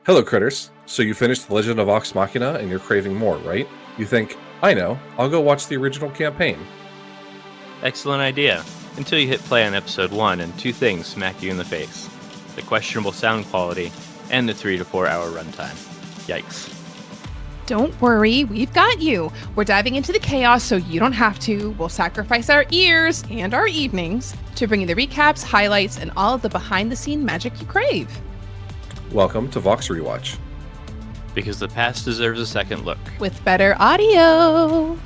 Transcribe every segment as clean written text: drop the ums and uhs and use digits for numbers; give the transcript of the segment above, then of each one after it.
Hello, critters. So you finished The Legend of Vox Machina and you're craving more, right? You think, I know, I'll go watch the original campaign. Excellent idea. Until you hit play on episode 1 and two things smack you in the face. The questionable sound quality and the 3 to 4 hour runtime. Yikes. Don't worry, we've got you. We're diving into the chaos so you don't have to. We'll sacrifice our ears and our evenings to bring you the recaps, highlights, and all of the behind-the-scene magic you crave. Welcome to Vox Rewatch. Because the past deserves a second look. With better audio.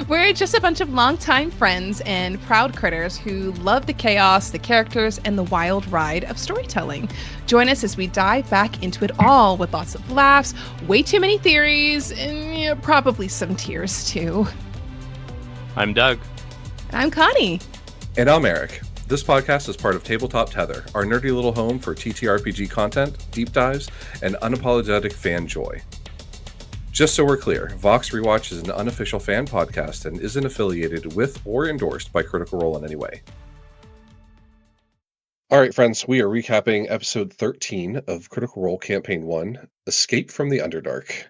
We're just a bunch of longtime friends and proud critters who love the chaos, the characters, and the wild ride of storytelling. Join us as we dive back into it all with lots of laughs, way too many theories, and probably some tears too. I'm Doug. I'm Connie. And I'm Eric. This podcast is part of Tabletop Tether, our nerdy little home for TTRPG content, deep dives, and unapologetic fan joy. Just so we're clear, Vox Rewatch is an unofficial fan podcast and isn't affiliated with or endorsed by Critical Role in any way. All right, friends, we are recapping episode 13 of Critical Role Campaign 1, Escape from the Underdark.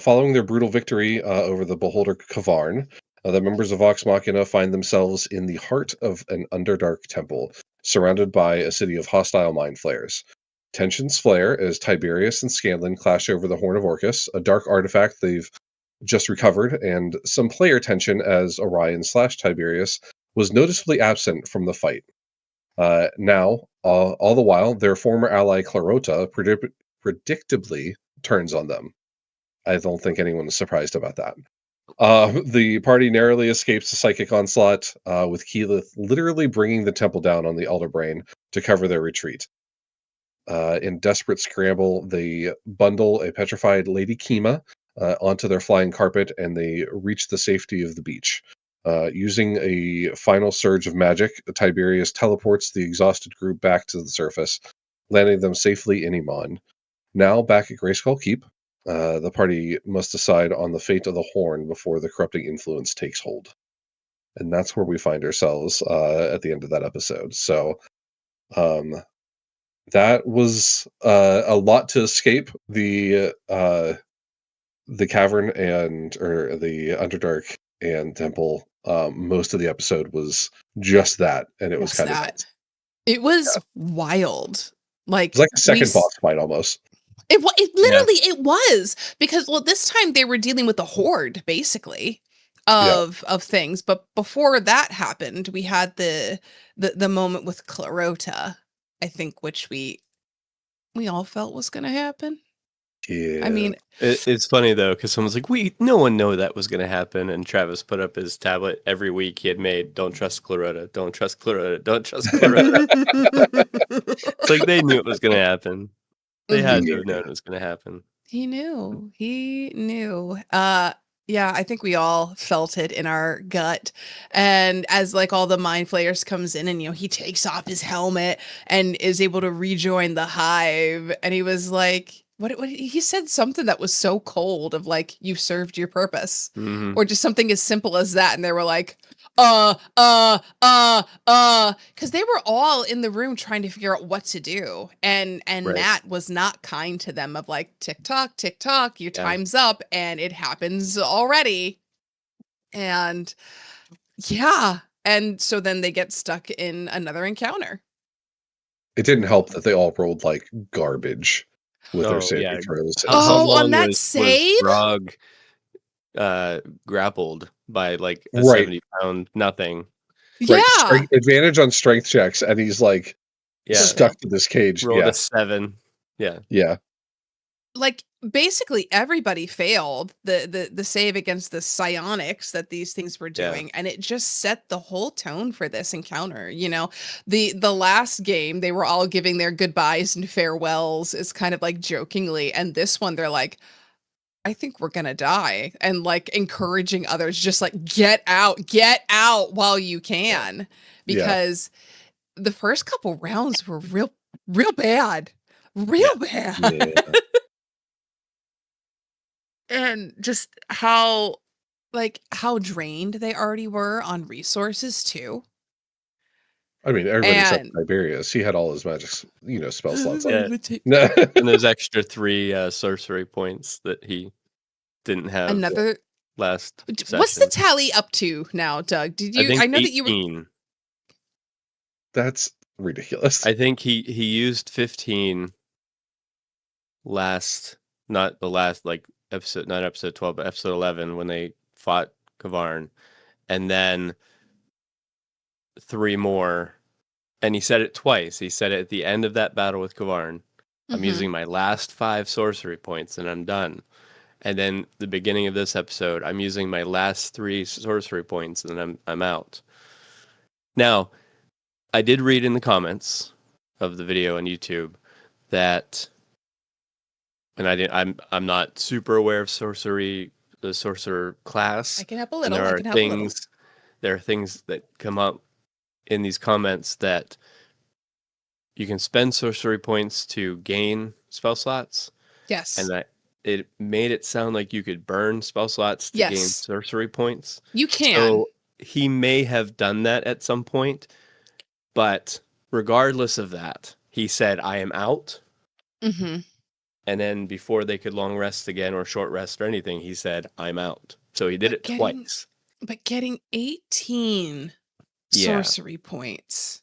Following their brutal victory over the Beholder Kavarn, the members of Vox Machina find themselves in the heart of an Underdark temple, surrounded by a city of hostile mind flayers. Tensions flare as Tiberius and Scanlan clash over the Horn of Orcus, a dark artifact they've just recovered, and some player tension as Orion/Tiberius was noticeably absent from the fight. Now, all the while, their former ally Clarota predictably turns on them. I don't think anyone is surprised about that. The party narrowly escapes the psychic onslaught, with Keyleth literally bringing the temple down on the Elder Brain to cover their retreat. In desperate scramble, they bundle a petrified Lady Kima onto their flying carpet, and they reach the safety of the beach. Using a final surge of magic, Tiberius teleports the exhausted group back to the surface, landing them safely in Iman. Now, back at Grayskull Keep, the party must decide on the fate of the Horn before the corrupting influence takes hold. And that's where we find ourselves at the end of that episode. So, that was a lot to escape the cavern or the Underdark and temple. Most of the episode was just that, and it was kind of It was wild. It's like a second boss fight almost. It literally it was, because this time they were dealing with a horde basically of things, but before that happened, we had the moment with Clarota, I think, which we all felt was going to happen. Yeah. I mean, it's funny though, because someone's like, no one knew that was going to happen, and Travis put up his tablet every week he had made, don't trust Clarota, don't trust Clarota, don't trust Clarota. It's like they knew it was going to happen. They had to have known it was going to happen. He knew. Yeah, I think we all felt it in our gut. And as all the mind flayers comes in, and he takes off his helmet and is able to rejoin the hive, and he was like, what he said something that was so cold of you served your purpose, or just something as simple as that, and they were like, because they were all in the room trying to figure out what to do, and right. Matt was not kind to them of tick tock, your time's up, and it happens already, and and so then they get stuck in another encounter. It didn't help that they all rolled like garbage with their saving throws. On that save, Grog grappled by a 70-pound nothing. Yeah, advantage on strength checks, and he's stuck to this cage. Rolled a 7. Yeah. Basically everybody failed the save against the psionics that these things were doing, and it just set the whole tone for this encounter. The last game they were all giving their goodbyes and farewells is kind of jokingly, and this one they're like, I think we're gonna die, and encouraging others, just get out while you can, because the first couple rounds were real bad. Yeah. And just how drained they already were on resources too. I mean, everybody except And Tiberius. He had all his magic, spell slots up. Yeah. No. And those extra 3 sorcery points that he didn't have another last what's the session. tally up to now, Doug? I think I know that you were 18. That's ridiculous. I think he used 15 not the last episode, not episode 12, but episode 11 when they fought Kavarn, and then 3 more. And he said it twice. He said it at the end of that battle with Kavarn. I'm using my last 5 sorcery points and I'm done. And then the beginning of this episode, I'm using my last 3 sorcery points and I'm out. Now, I did read in the comments of the video on YouTube that, and I'm not super aware of the sorcerer class. I can help a And little. I can help a little. there are things that come up in these comments that you can spend sorcery points to gain spell slots, Yes. and that it made it sound like you could burn spell slots to gain Yes. sorcery points. You can. So he may have done that at some point, but regardless of that, he said, "I am out." Mm-hmm. And then before they could long rest again or short rest or anything, he said, "I'm out." So he did it twice. But getting 18 sorcery points.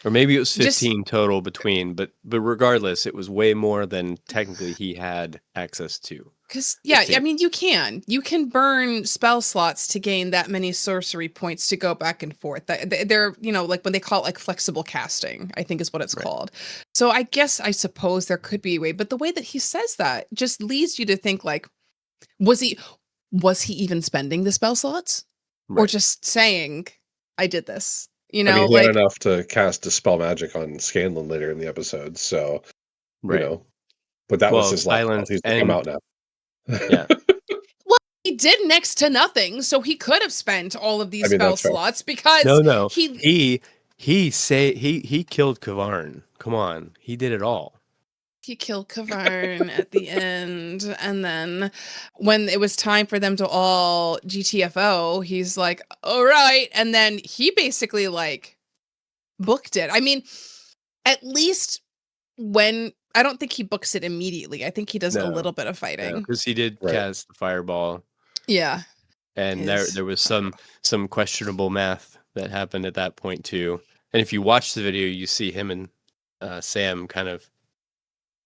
Or maybe it was 15 total between, but regardless, it was way more than technically he had access to. Because, I mean, you can burn spell slots to gain that many sorcery points to go back and forth. They're, like when they call it like flexible casting, I think is what it's called. So I suppose there could be a way, but the way that he says that just leads you to think like, was he even spending the spell slots? Or just saying, I did this? I mean, he had enough to cast Dispel Magic on Scanlan later in the episode, so, but that was his last spell. He's like, I'm out now. Yeah. Well, he did next to nothing, so he could have spent all of these spell slots because he killed Kavarn. Come on, he did it all. He killed Kavarn at the end, and then when it was time for them to all GTFO, he's like, all right, and then he basically like booked it. I mean, at least when I don't think he books it immediately. I think he does a little bit of fighting. Because he did cast the fireball. Yeah. And there was some questionable math that happened at that point too. And if you watch the video, you see him and Sam kind of,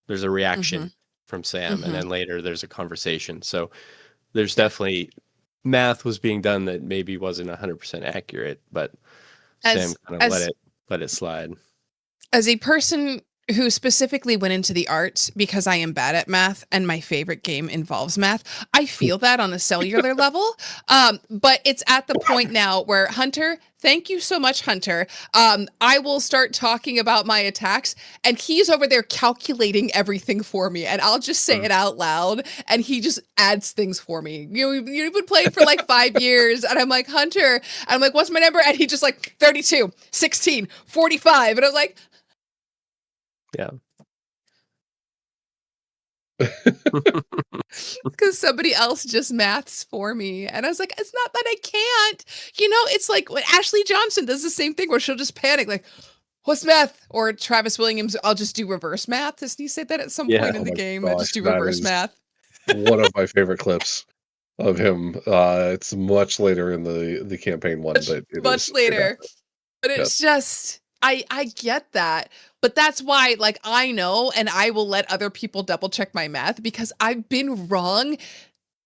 there's a reaction from Sam, and then later there's a conversation. So there's definitely math was being done that maybe wasn't 100% accurate, but Sam kind of let it slide. As a person who specifically went into the arts because I am bad at math and my favorite game involves math, I feel that on a cellular level. But it's at the point now where Hunter, thank you so much, Hunter. I will start talking about my attacks and he's over there calculating everything for me. And I'll just say it out loud and he just adds things for me. You've been playing for like 5 years. And I'm like, Hunter, and I'm like, what's my number? And he just like 32, 16, 45. And I was like, yeah. Because somebody else just maths for me. And I was like, it's not that I can't. It's like when Ashley Johnson does the same thing where she'll just panic, like, what's math? Or Travis Williams, I'll just do reverse math. Doesn't he say that at some point in the game? I just do reverse math. One of my favorite clips of him. It's much later in the campaign one, but much later. But it's just I get that. But that's why, like, I know, and I will let other people double check my math because I've been wrong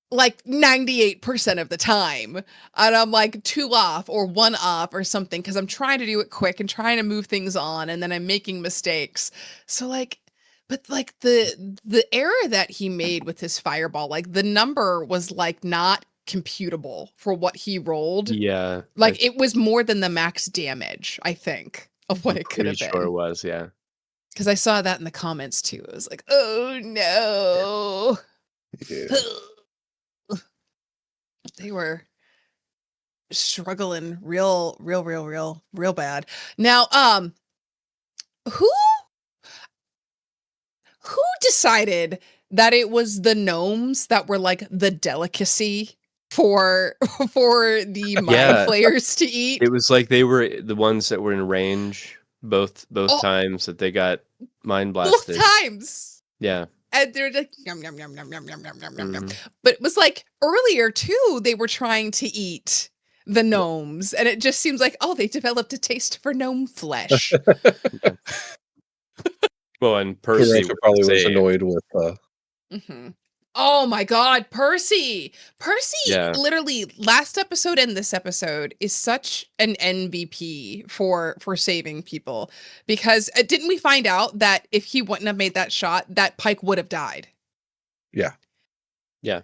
like 98% of the time. And I'm like 2 off or 1 off or something because I'm trying to do it quick and trying to move things on and then I'm making mistakes. So like, but like the error that he made with his fireball, like the number was like not computable for what he rolled. Yeah. Like it was more than the max damage, I think, of what it could have been. Sure it was, yeah. Because I saw that in the comments too. It was like, oh no. Yeah. They were struggling real bad. Now, who decided that it was the gnomes that were like the delicacy for the mind flayers to eat? It was like they were the ones that were in range both Oh, times that they got mind both blasted. times. Yeah. And they're like, yum, yum, yum, yum, yum, yum, yum, yum, yum, yum. Mhm. But it was like earlier too, they were trying to eat the gnomes. And it just seems like, oh, they developed a taste for gnome flesh. Yeah. Well, and Percy Clarota was probably was saved. annoyed with Mhm. Oh my God, Percy! Percy, Yeah. literally, last episode and this episode is such an MVP for saving people because didn't we find out that if he wouldn't have made that shot, that Pike would have died? yeah. Yeah.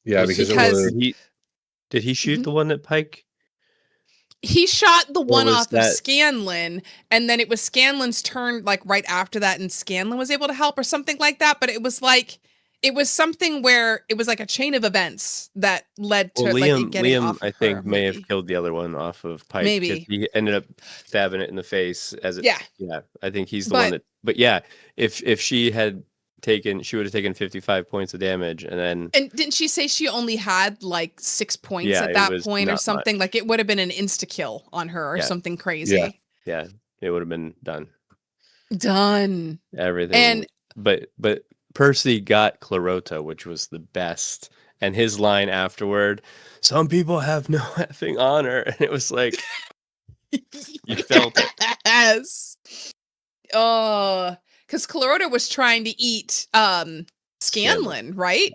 Yeah, because it Because was did he shoot Mhm. the one at Pike? He shot the Or one was off of that Scanlan, and then it was Scanlan's turn, like right after that, and Scanlan was able to help or something like that. But it was like it was something where it was like a chain of events that led well, to like it getting Liam off I of her. think may have killed the other one off of Pike because Maybe, he ended up stabbing it in the face as it. yeah. Yeah, I think he's the one But that. But yeah, if she had taken, she would have taken 55 points of damage, and then and didn't she say she only had like 6 points yeah, at it that was point or not something? much. Like it would have been an insta kill on her or Yeah, something yeah. crazy. yeah, it would have been done. Done. Everything, And but Percy got Clarota, which was the best, and his line afterward, "Some people have no effing honor," and it was like you felt it. yes. Oh, because Clarota was trying to eat Scanlan. Scanlan, right?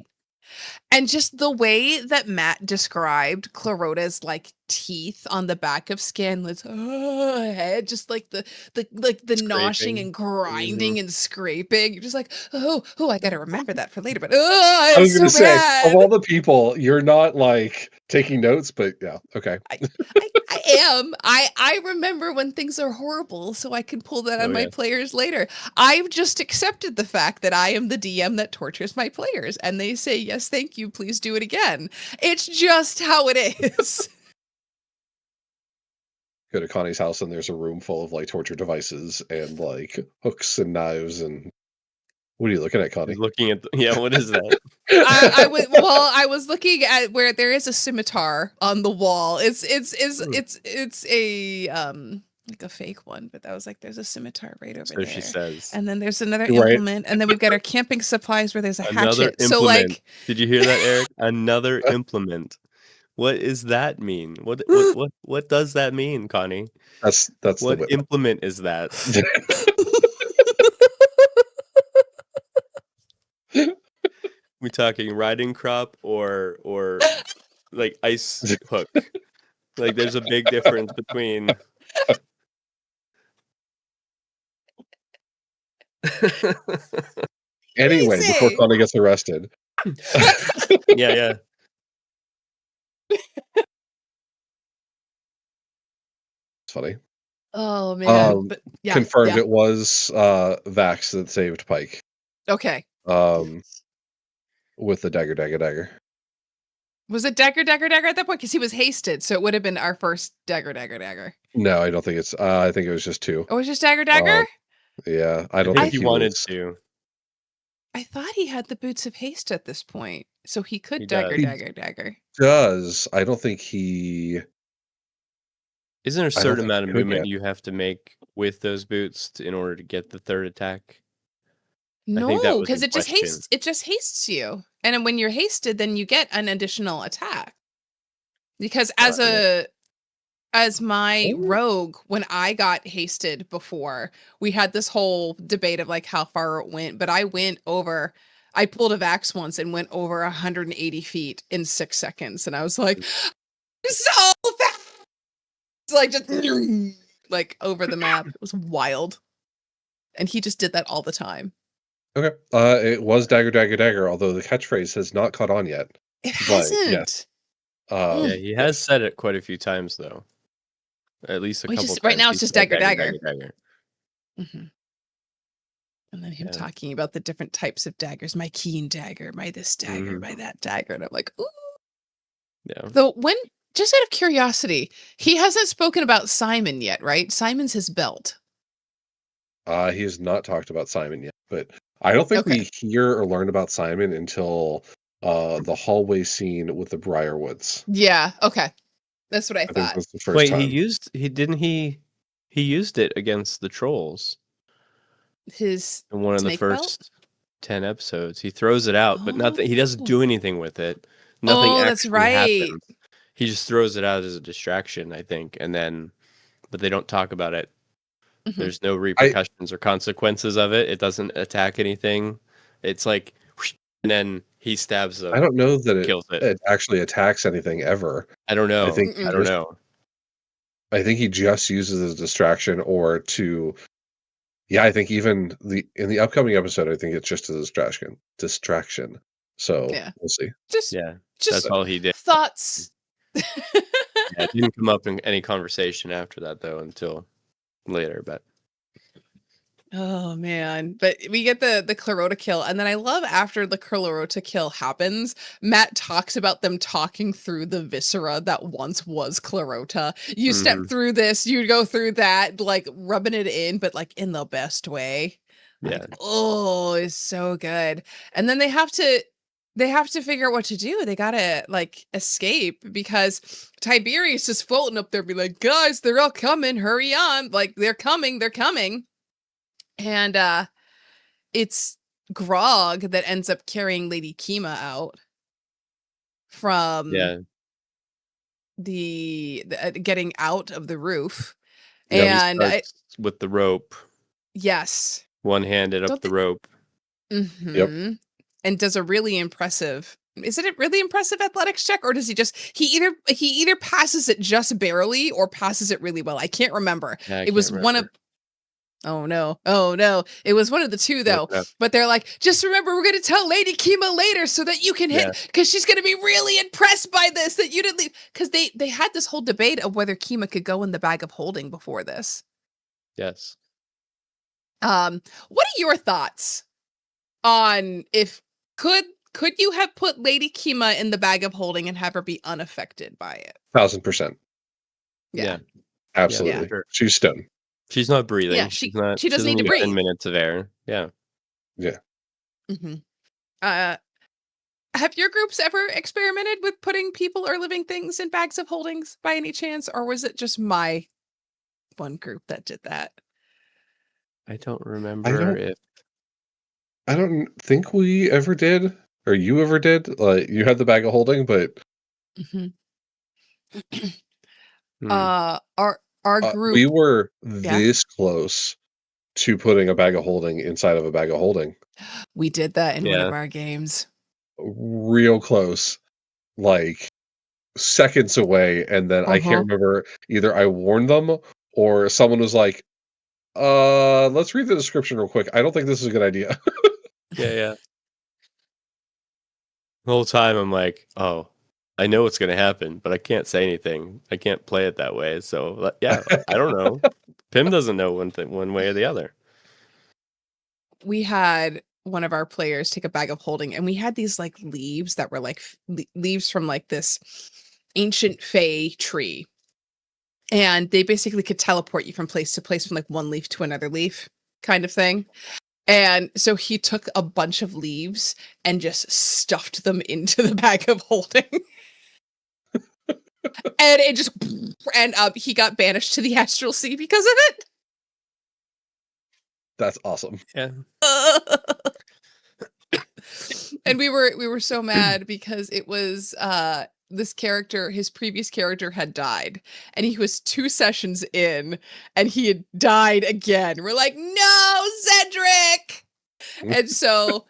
And just the way that Matt described Clarota's like teeth on the back of Scanlan's head, just like the gnashing Scraping. and Mhm. grinding and scraping. You're just like, oh, I gotta remember that for later. But oh, I it's was gonna so say, of bad. all the people, you're not like taking notes, but yeah, okay. I am. I remember when things are horrible, so I can pull that on Oh my yeah. players later. I've just accepted the fact that I am the DM that tortures my players, and they say, yes, thank you, please do it again. It's just how it is. Go to Connie's house and there's a room full of like torture devices and like hooks and knives and what are you looking at, He's Connie? looking at yeah, what is that? I was looking at where there is a scimitar on the wall. Hmm. It's a like a fake one, but that was like there's a scimitar right over So she there. says. And then there's another Right? implement, and then we've got our camping supplies where there's a Another hatchet. So implement. like Did you hear that, Eric? Another implement. What is that mean? What does that mean, Connie? That's the What whip. implement is that? We talking riding crop or like ice hook? Like there's a big difference between Anyway, before amazing. Connie gets arrested. Yeah, yeah. It's funny. Oh man, Um, but yeah, confirmed yeah. it was Vax that saved Pike. Okay. Um, with the dagger. Was it dagger at that point? Because he was hasted, so it would have been our first dagger. No, I don't think it's I think it was just two. Oh, it was just dagger? Um, yeah, I I don't think I think he he wanted was. to. I thought he had the boots of haste at this point, so he could He does. dagger. Does. I don't think he Isn't there a I don't certain think amount he of could movement yet. you have to make with those boots in order to get the third attack? I think that No, was because in question. it just hastes you. And then when you're hasted, then you get an additional attack. Because as my Oh, rogue, when I got hasted before, we had this whole debate of like how far it went, but I pulled a Vax once and went over 180 feet in 6 seconds. And I was like, so fast! Like just like over the map. It was wild. And he just did that all the time. okay. It was dagger, although the catchphrase has not caught on yet. It But yes. hasn't. Yeah, Mm. he has Yes. said it quite a few times though. At least a We couple just right times now he it's just said dagger. dagger. Mhm. And then him Yeah. talking about the different types of daggers, my keen dagger, my this dagger, Mhm. my that dagger. And I'm like, ooh. Yeah. So when just out of curiosity, he hasn't spoken about Simon yet, right? Simon's his belt. He has not talked about Simon yet, but I don't think Okay. we hear or learn about Simon until the hallway scene with the Briarwoods. Yeah. Okay. That's what I I think thought. that's the first Wait, time. he He used it against the trolls His in one of the snake belt? first 10 episodes. He throws it out, but nothing. He doesn't Oh. do anything with it. Nothing Oh, that's actually right. happens. He just throws it out as a distraction, I think, and then, but they don't talk about it. Mhm. There's no I repercussions or consequences of it. It doesn't attack anything. It's like, whoosh, and then he stabs I them, don't know that kills it. it actually attacks anything ever. I don't I know. think Mm-mm. I don't know. I think he just uses it as a distraction or to I think even in the upcoming episode, I think it's just a distraction. So, Yeah. we'll see. Just Yeah, that's just all he did. thoughts. Yeah, it didn't come up in any conversation after that though until later. But Oh man, but we get the Clarota kill, and then I love after the Clarota kill happens, Matt talks about them talking through the viscera that once was Clarota. You step through this, you go through that, like rubbing it in, but like in the best way. Like, yeah, oh, it's so good. And then they have to figure out what to do. They gotta like escape because Tiberius is floating up there, be like, guys, they're all coming, hurry on. Like they're coming, they're coming. And it's Grog that ends up carrying Lady Kima out from yeah. getting out of the roof. Yep. He And starts with the rope, yes, one-handed up don't the they? rope. Yep. And does a really impressive. Is it a really impressive athletics check, or does he either passes it just barely or passes it really well? I can't remember. Yeah, I It can't was one remember. of Oh no. Oh no. It was one of the two Look though. it up. But they're like, just remember we're gonna tell Lady Kima later so that you can Yeah, hit because she's gonna be really impressed by this that you didn't leave. Because they had this whole debate of whether Kima could go in the bag of holding before this. yes. What are your thoughts on if could could you have put Lady Kima in the bag of holding and have her be unaffected by it? 1000%. Yeah. Yeah, yeah, for Yeah. Absolutely. sure. She's stone. She's not Yeah. breathing. She She doesn't doesn't need to need 10 breathe. minutes of air. Yeah. Yeah. hmm Uh Have your groups ever experimented with putting people or living things in bags of holdings by any chance, or was it just my one group that did that? I don't I remember don't if I don't think we ever did, or you ever did. Like, you had the bag of holding, but, Mhm. hmm, Our we group, were yeah, this close to putting a bag of holding inside of a bag of holding. we did that in one of yeah, our games. Real close, like, seconds away, and then I can't Uh-huh. remember, either I warned them or someone was like, let's read the description real quick. I don't think this is a good idea." yeah, yeah. The whole time I'm like, "Oh, I know what's gonna happen, but I can't say anything. I can't play it that way." So, yeah, I don't know. Pim doesn't know one way or the other. We had one of our players take a bag of holding, and we had these like leaves that were like leaves from like this ancient fey tree. And they basically could teleport you from place to place from like one leaf to another leaf kind of thing. And so he took a bunch of leaves and just stuffed them into the bag of holding. And it just and he got banished to the astral sea because of it. That's awesome. Yeah. And we were so mad because it was this character, his previous character had died, and he was 2 sessions in and he had died again. We're like, "No, Cedric!" And so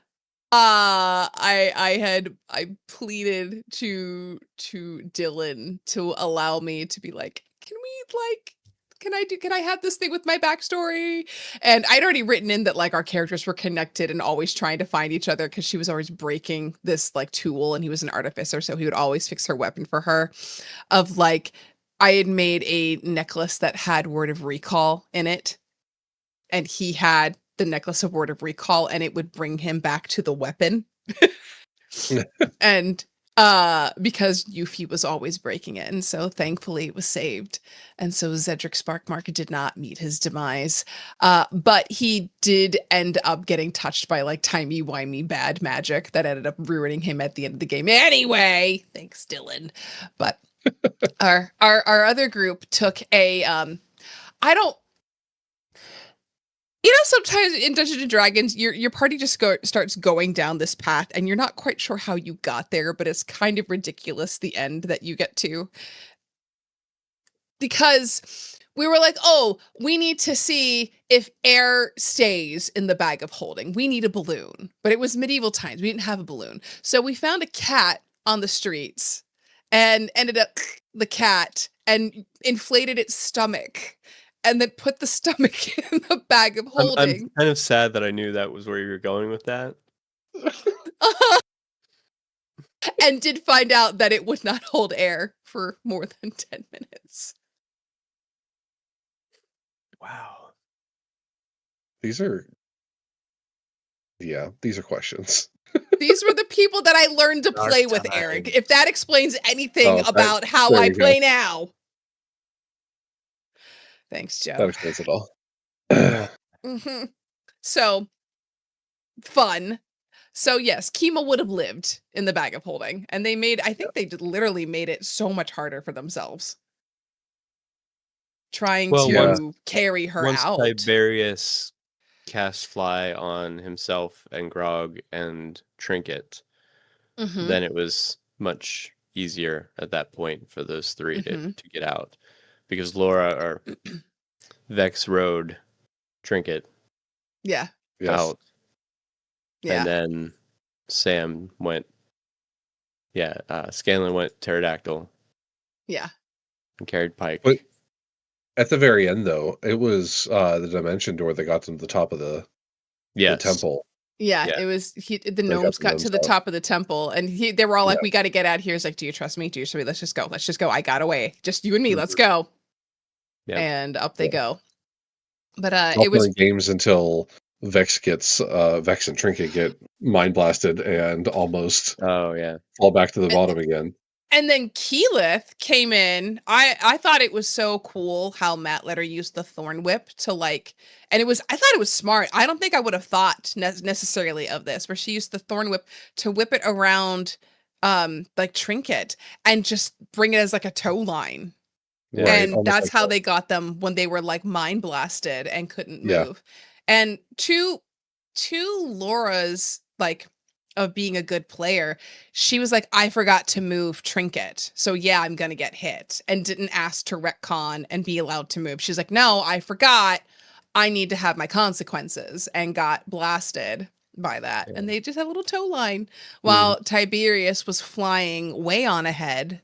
I pleaded to Dylan to allow me to be like, can I have this thing with my backstory? And I'd already written in that like our characters were connected and always trying to find each other because she was always breaking this like tool and he was an artificer, so he would always fix her weapon for her. Of like I had made a necklace that had word of recall in it, and he had the necklace of word of recall, and it would bring him back to the weapon. And because Yuffie was always breaking it, and so thankfully it was saved. And so Zedric Sparkmark did not meet his demise. But he did end up getting touched by like timey-wimey bad magic that ended up ruining him at the end of the game. Anyway, thanks, Dylan. But our other group took a I don't You know, sometimes in Dungeons and Dragons, your party just starts going down this path, and you're not quite sure how you got there, but it's kind of ridiculous the end that you get to. Because we were like, oh, we need to see if air stays in the bag of holding. We need a balloon. But it was medieval times. We didn't have a balloon. So we found a cat on the streets and ended up the cat and inflated its stomach and then put the stomach in the bag of I'm holding. kind of sad that I knew that was where you were going with that. And did find out that it would not hold air for more than 10 minutes. Wow. These are questions. These were the people that I learned to Dark play with, Eric. times. If that explains anything about how there I you go. play now. Thanks, Joe. That explains it all. Mhm. So, fun. So, yes, Kima would have lived in the bag of holding. And they made, I think they literally made it so much harder for themselves. Trying Well, to carry her once out. Tiberius cast fly on himself and Grog and Trinket, Mhm. then it was much easier at that point for those three to get out. Because Laura or Vex rode Trinket Yeah. Yes. out. Yeah. And then Sam went, Scanlan went pterodactyl Yeah. and carried Pike. But at the very end, though, it was the dimension door that got them to the top of the temple. Yeah, Yeah. it was the They gnomes got got to the themselves. top of the temple and they were all like, Yeah. we got to get out of here. He's like, do you trust me? Do you trust me? Let's just go. Let's just go. I got away. Just you and me. Let's go. Yeah. And up they Yeah. go. But Not it was playing games until Vex and Trinket get mind blasted and almost fall back to the bottom again. and then Keyleth came in. I thought it was so cool how Matt let her use the thorn whip to and I thought it was smart. I don't think I would have thought necessarily of this, where she used the thorn whip to whip it around like Trinket and just bring it as like a tow line. Right. And Almost that's like how they got them when they were like mind blasted and couldn't Yeah. move. And to Laura's like of being a good player, she was like, I forgot to move Trinket. So yeah, I'm gonna get hit, and didn't ask to retcon and be allowed to move. She's like, no, I forgot. I need to have my consequences, and got blasted by that. Yeah. And they just had a little tow line while Tiberius was flying way on ahead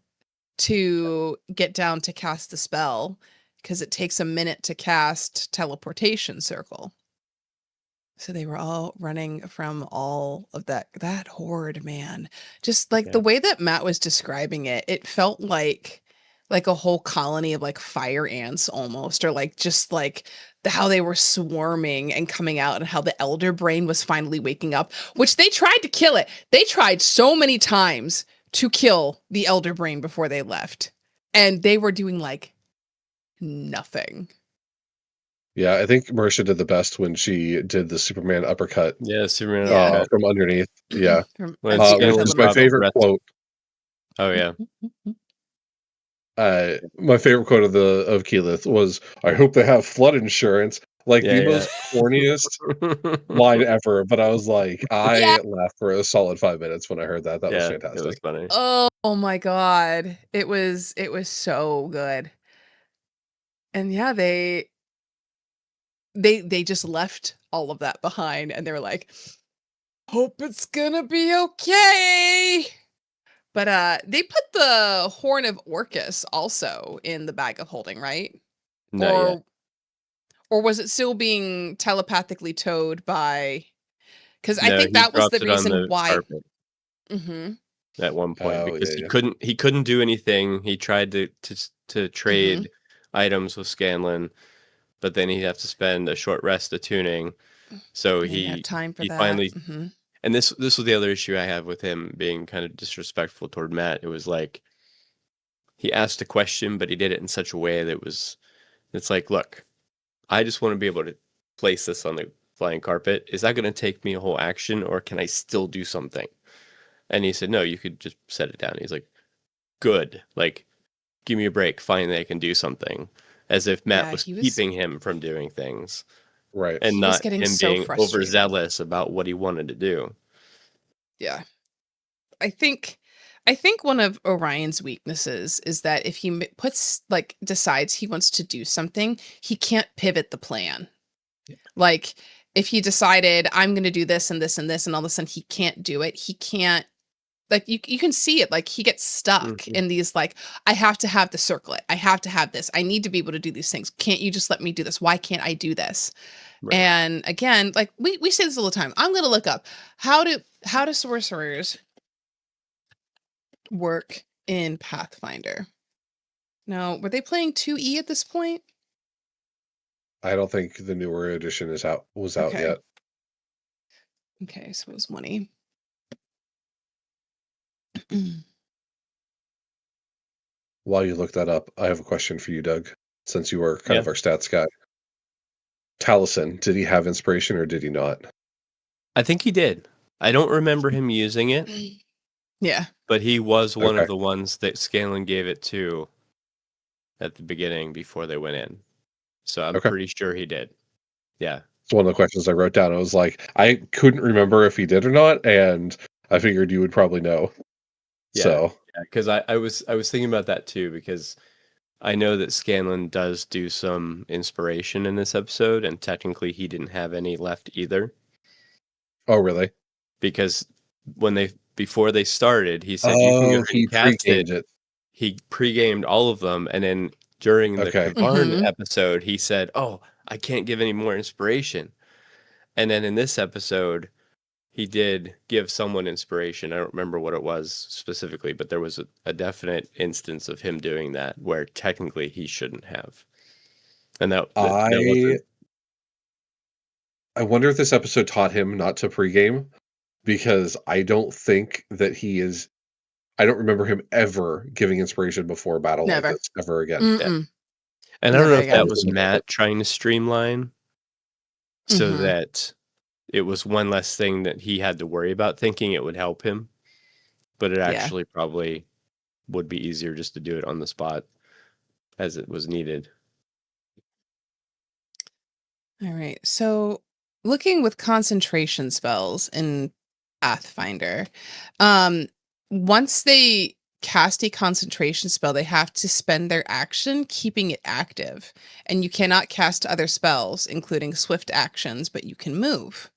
to get down to cast the spell, because it takes a minute to cast teleportation circle. So they were all running from all of that horde, man. Just like the way that Matt was describing it, it felt like a whole colony of like fire ants almost, or like just like how they were swarming and coming out, and how the elder brain was finally waking up, which they tried to kill it. They tried so many times to kill the elder brain before they left, and they were doing like nothing. Yeah, I think Marisha did the best when she did the Superman uppercut Yeah, Superman from underneath. Yeah. When And Which Scanlan is my dropped favorite rest- quote. Oh yeah. My favorite quote of Keyleth was, "I hope they have flood insurance." Like the most corniest line ever, but I was like, I laughed for a solid 5 minutes when I heard that. That was fantastic. It was funny. Oh my god. It was so good. And yeah, they just left all of that behind, and they were like, hope it's gonna be okay. But they put the horn of Orcus also in the bag of holding, right? Not yet. Or was it still being telepathically towed by, because I No, think he that was the dropped it on reason the why. carpet Mm-hmm. at one point, Oh, because yeah. he couldn't do anything. He tried to trade items with Scanlan, but then he'd have to spend a short rest attuning. So He had time for he that. finally, and this was the other issue I have with him being kind of disrespectful toward Matt. It was like he asked a question, but he did it in such a way that it's like, look, I just want to be able to place this on the flying carpet. Is that going to take me a whole action, or can I still do something? And he said, no, you could just set it down. He's like, good. Like, give me a break. Finally, I can do something. As if Matt was keeping him from doing things. Right. and He was not getting him so being frustrated. overzealous about what he wanted to do. Yeah. I think one of Orion's weaknesses is that if he puts like decides he wants to do something, he can't pivot the plan. Yeah. Like if he decided I'm going to do this and this and this and all of a sudden he can't do it, he can't like you can see it like he gets stuck Mhm. in these like I have to have the circlet. I have to have this. I need to be able to do these things. Can't you just let me do this? Why can't I do this? Right. And again, like we say this all the time. I'm going to look up how do sorcerers work in Pathfinder. Now, were they playing 2E at this point? I don't think the newer edition was out Okay. yet. Okay, so it was 1E. While you look that up, I have a question for you, Doug, since you are kind Yeah. of our stats guy. Taliesin, did he have inspiration or did he not? I think he did. I don't remember him using it, Yeah. but he was one Okay. of the ones that Scanlan gave it to at the beginning before they went in. So I'm Okay. pretty sure he did. Yeah. It's one of the questions I wrote down. I was like, I couldn't remember if he did or not, and I figured you would probably know. Yeah. So, Yeah. Because I was thinking about that too, because I know that Scanlan does do some inspiration in this episode, and technically he didn't have any left either. oh, really? Because before they started, he said you can go Oh, ahead he and cast it. pre-gamed it. He pre-gamed all of them, and then during the Okay. Kavarn Mhm. episode, he said, "Oh, I can't give any more inspiration." And then in this episode, he did give someone inspiration. I don't remember what it was specifically, but there was a definite instance of him doing that where technically he shouldn't have. And that I wasn't. I wonder if this episode taught him not to pregame because I don't think that I don't remember him ever giving inspiration before a battle like Never. this ever again. Yeah. Mm-mm. And I don't Never know if that again. was Matt trying to streamline so Mhm. that it was one less thing that he had to worry about, thinking it would help him, but it Yeah. actually probably would be easier just to do it on the spot as it was needed. All right. So, looking with concentration spells in Pathfinder, um, once they cast a concentration spell, they have to spend their action keeping it active. And you cannot cast other spells, including swift actions, but you can move.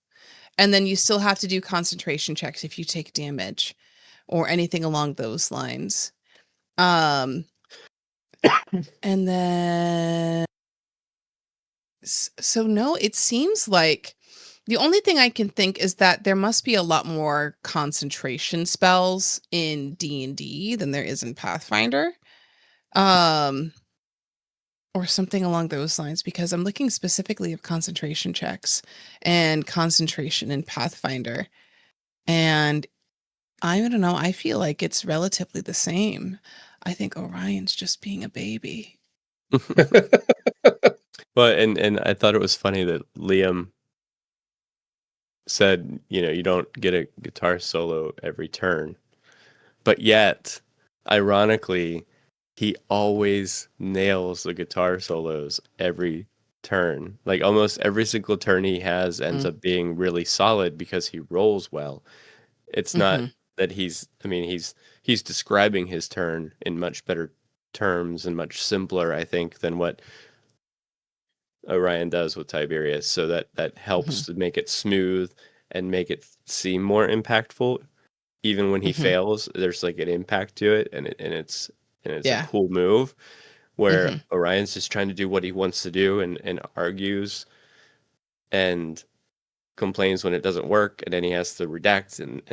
And then you still have to do concentration checks if you take damage or anything along those lines. Um, and then so no, it seems like the only thing I can think is that there must be a lot more concentration spells in D&D than there is in Pathfinder. Um or something along those lines because I'm looking specifically at concentration checks and concentration in Pathfinder. And I don't know, I feel like it's relatively the same. I think Orion's just being a baby. But and I thought it was funny that Liam said, you don't get a guitar solo every turn. But yet, ironically, he always nails the guitar solos every turn. Like almost every single turn he has ends Mm. up being really solid because he rolls well. It's not Mm-hmm. that he's describing his turn in much better terms and much simpler, I think, than what Orion does with Tiberius. So that Mm-hmm. helps to make it smooth and make it seem more impactful. Even when he Mm-hmm. fails, there's like an impact to it, and it's a Yeah. cool move. Where Mm-hmm. Orion's just trying to do what he wants to do and argues and complains when it doesn't work, and then he has to redact and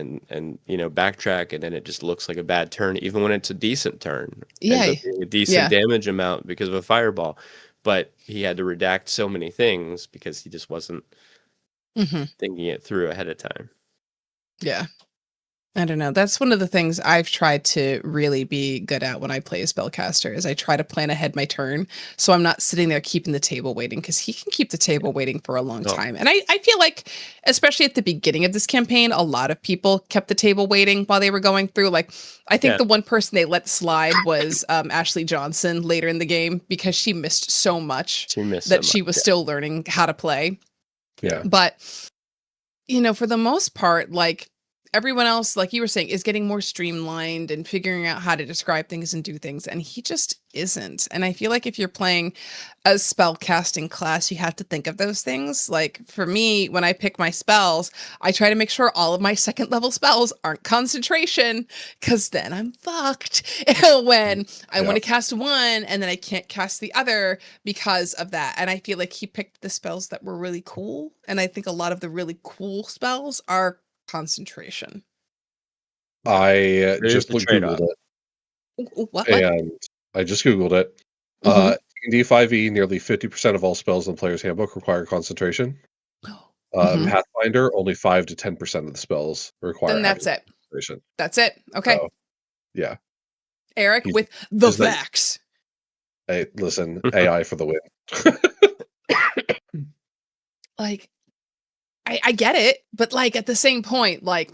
backtrack, and then it just looks like a bad turn, even when it's a decent turn. Ends Yeah. up being a decent Yeah. damage amount because of a fireball. But he had to redact so many things because he just wasn't Mm-hmm. thinking it through ahead of time. Yeah. I don't know. That's one of the things I've tried to really be good at when I play a spellcaster is I try to plan ahead my turn. So I'm not sitting there keeping the table waiting because he can keep the table waiting for a long Oh, time. And I feel like, especially at the beginning of this campaign, a lot of people kept the table waiting while they were going through. Like, I think yeah. the one person they let slide was Ashley Johnson later in the game because she missed so much She missed so that much. she was Yeah. still learning how to play. Yeah. But, for the most part, like everyone else, like you were saying, is getting more streamlined and figuring out how to describe things and do things. And he just isn't. And I feel like if you're playing a spell casting class, you have to think of those things. Like for me, when I pick my spells, I try to make sure all of my second level spells aren't concentration, because then I'm fucked when I want Yeah. to cast one and then I can't cast the other because of that. And I feel like he picked the spells that were really cool. And I think a lot of the really cool spells are concentration. I There's just the Googled trade-off. it, What? and I just Googled it. Hmm. D&D 5e, nearly 50% of all spells in the player's handbook require concentration. Hmm. Pathfinder, only 5 to 10% of the spells require Then that's having it. concentration. That's it. Okay. So, yeah, Eric he's with the is that facts. hey, listen, AI for the win. Like, I get it, but like at the same point, like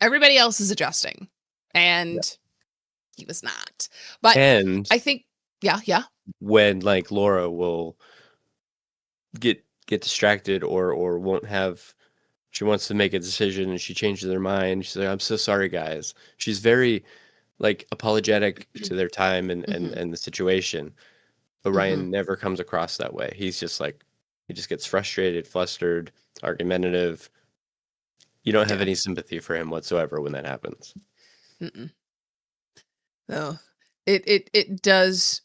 everybody else is adjusting Yeah. and he was not. But And I think, yeah. when like Laura will get distracted or won't have, she wants to make a decision and she changes her mind. She's like, I'm so sorry, guys. She's very like apologetic to their time Hmm. and the situation. Hmm. Orion never comes across that way. He's just like, he just gets frustrated, flustered, argumentative. You don't have Yeah. any sympathy for him whatsoever when that happens. Mm-mm. No. It does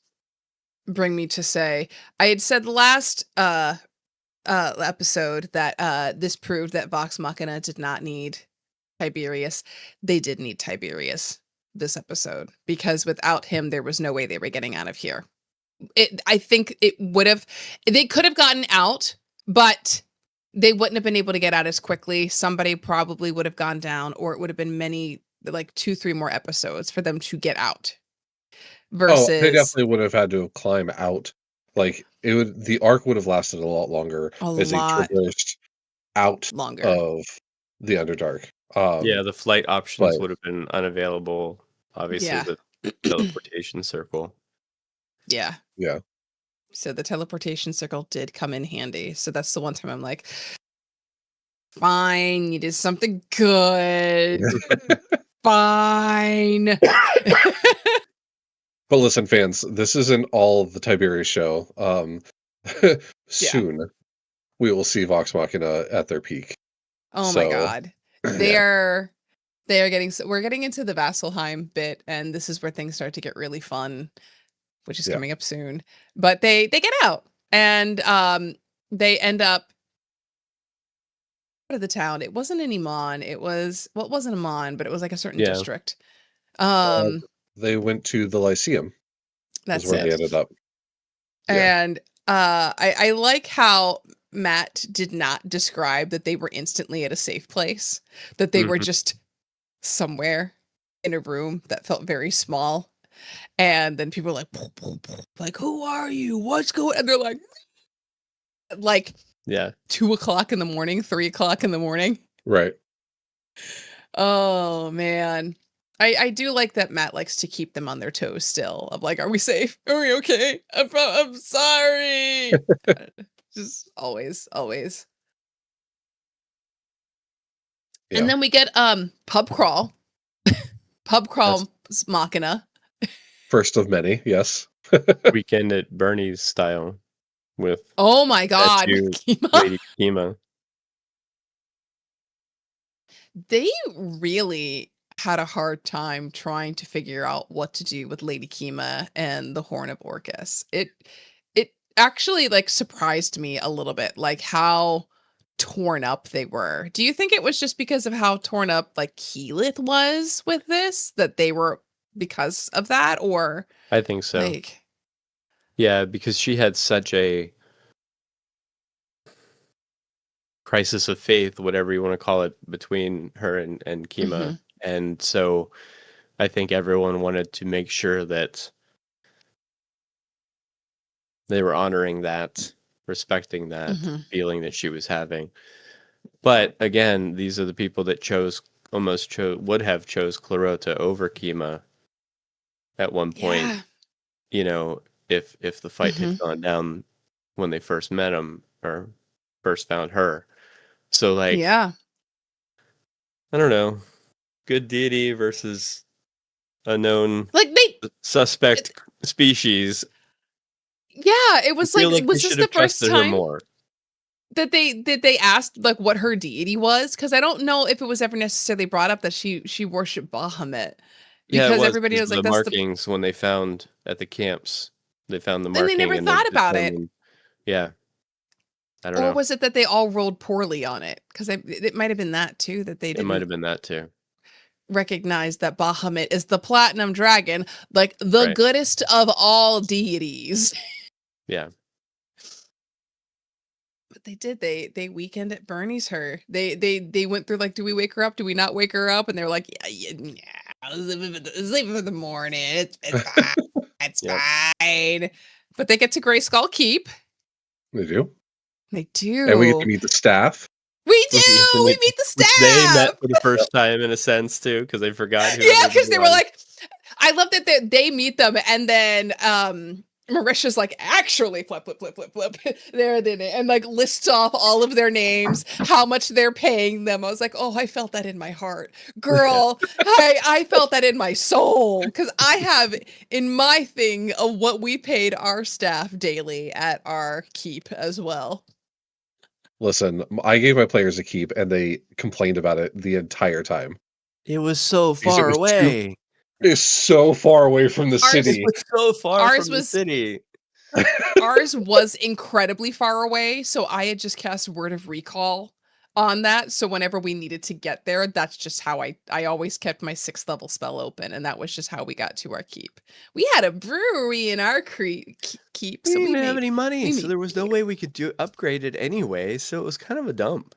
bring me to say, I had said last episode that this proved that Vox Machina did not need Tiberius. They did need Tiberius this episode, because without him there was no way they were getting out of here. I think they could have gotten out, but they wouldn't have been able to get out as quickly. Somebody probably would have gone down, or it would have been many, like 2-3 more episodes for them to get out Oh, they versus definitely would have had to climb out. Like, the arc would have lasted a lot longer a as they lot traversed out longer. of the Underdark. Yeah, the flight But options would have been unavailable. Obviously, Yeah. the teleportation circle. Yeah. yeah. So the teleportation circle did come in handy. So that's the one time I'm like, fine, you did something good. Fine. But listen, fans, this isn't all the Tiberius show. Yeah. Soon we will see Vox Machina at their peak. Oh my So, God. yeah. We're getting into the Vasselheim bit, and this is where things start to get really fun, which is Yeah. coming up soon. But they get out, and they end up out of the town. It wasn't an Iman. It wasn't Iman, but it was like a certain Yeah. district. Uh, Um, they went to the Lyceum is that's where they it. ended up. Yeah. And I like how Matt did not describe that they were instantly at a safe place, that they were Mhm. just somewhere in a room that felt very small. And then people were like, who are you? What's going? And they're like Yeah. 2 o'clock in the morning, 3 o'clock in the morning. Right. Oh man. I do like that Matt likes to keep them on their toes still. Of like, are we safe? Are we okay? I'm sorry. Just always. And Yeah. then we get pub crawl. Pub That's crawl machina. First of many. Yes. Weekend at Bernie's style with Oh my god, with Statue Kima. Lady Kima. They really had a hard time trying to figure out what to do with Lady Kima and the Horn of Orcus. It actually like surprised me a little bit, like how torn up they were. Do you think it was just because of how torn up like Keyleth was with this that they were because of that, or I think so. like Yeah, because she had such a crisis of faith, whatever you want to call it, between her and Kima. mhm, And so I think everyone wanted to make sure that they were honoring that, respecting that mhm. feeling that she was having. But again, these are the people that would have chose Clarota over Kima at one point, Yeah. you know, if the fight had Mhm. gone down when they first met him or first found her. So like, Yeah. I don't know, good deity versus unknown Like suspect species. yeah, it I was like, feel like we was this should the have first trusted her time more. that they asked like what her deity was? Because I don't know if it was ever necessarily brought up that she worshipped Bahamut, Yeah, it because was everybody because was of the like, that's the, markings when they found at the camps. They found the and they marking never and they thought about it. determined. Yeah, I don't Or know. was it that they all rolled poorly on it? Because it might have been that too, that they It might didn't have been that too. recognize that Bahamut is the platinum dragon, like the Right. goodest of all deities. Yeah. But they did. They weekend at Bernie's her. They went through like, do we wake her up? Do we not wake her up? And they're like, yeah, let's leave it for the morning. It's fine. It's Yep. fine. But they get to Gray Skull Keep. They do. They And we get to do. meet the staff. We Which we do. We meet the which they met staff. for the first time in a sense too, because they forgot who Yeah, everybody because they were was. like, I love that they meet them, and then Marisha's like, actually, flip, flip, flip, flip, flip. There they, and like lists off all of their names, how much they're paying them. I was like, oh, I felt that in my heart, girl. I felt that in my soul, because I have in my thing of what we paid our staff daily at our keep as well. Listen, I gave my players a keep, and they complained about it the entire time. It was so Because it far was too away. it's so far away from the It Ours city. was so far ours from the was city. Ours was incredibly far away, so I had just cast Word of Recall on that, so whenever we needed to get there, that's just how I always kept my 6th level spell open, and that was just how we got to our keep. We had a brewery in our keep, We so didn't even have any money, we so made there was no way we could upgrade it anyway. So it was kind of a dump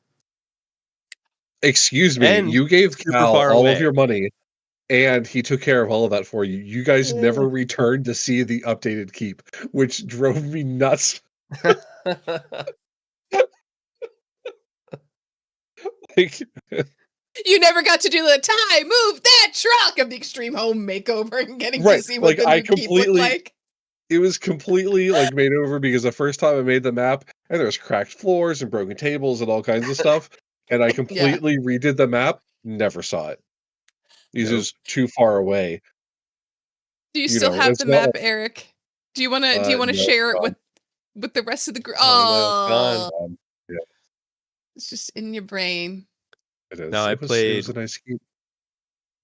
Excuse me, and you gave super Cal far all of away. your money, and he took care of all of that for you. You guys Yeah. never returned to see the updated keep, which drove me nuts. Like, You never got to do the time move that truck of the extreme home makeover and getting to right, see what like, the I new keep looked completely like. it was completely, like, made over because the first time I made the map, and there was cracked floors and broken tables and all kinds of stuff, and I Yeah. completely redid the map, never saw it. It's Nope. just too far away, Do you still have it's the not map, like, Eric? Do you wanna no, it's share it gone. with the rest of the group? Oh no, it's Oh, gone. Yeah, it's just in your brain. it Now is. I It was played a nice keep.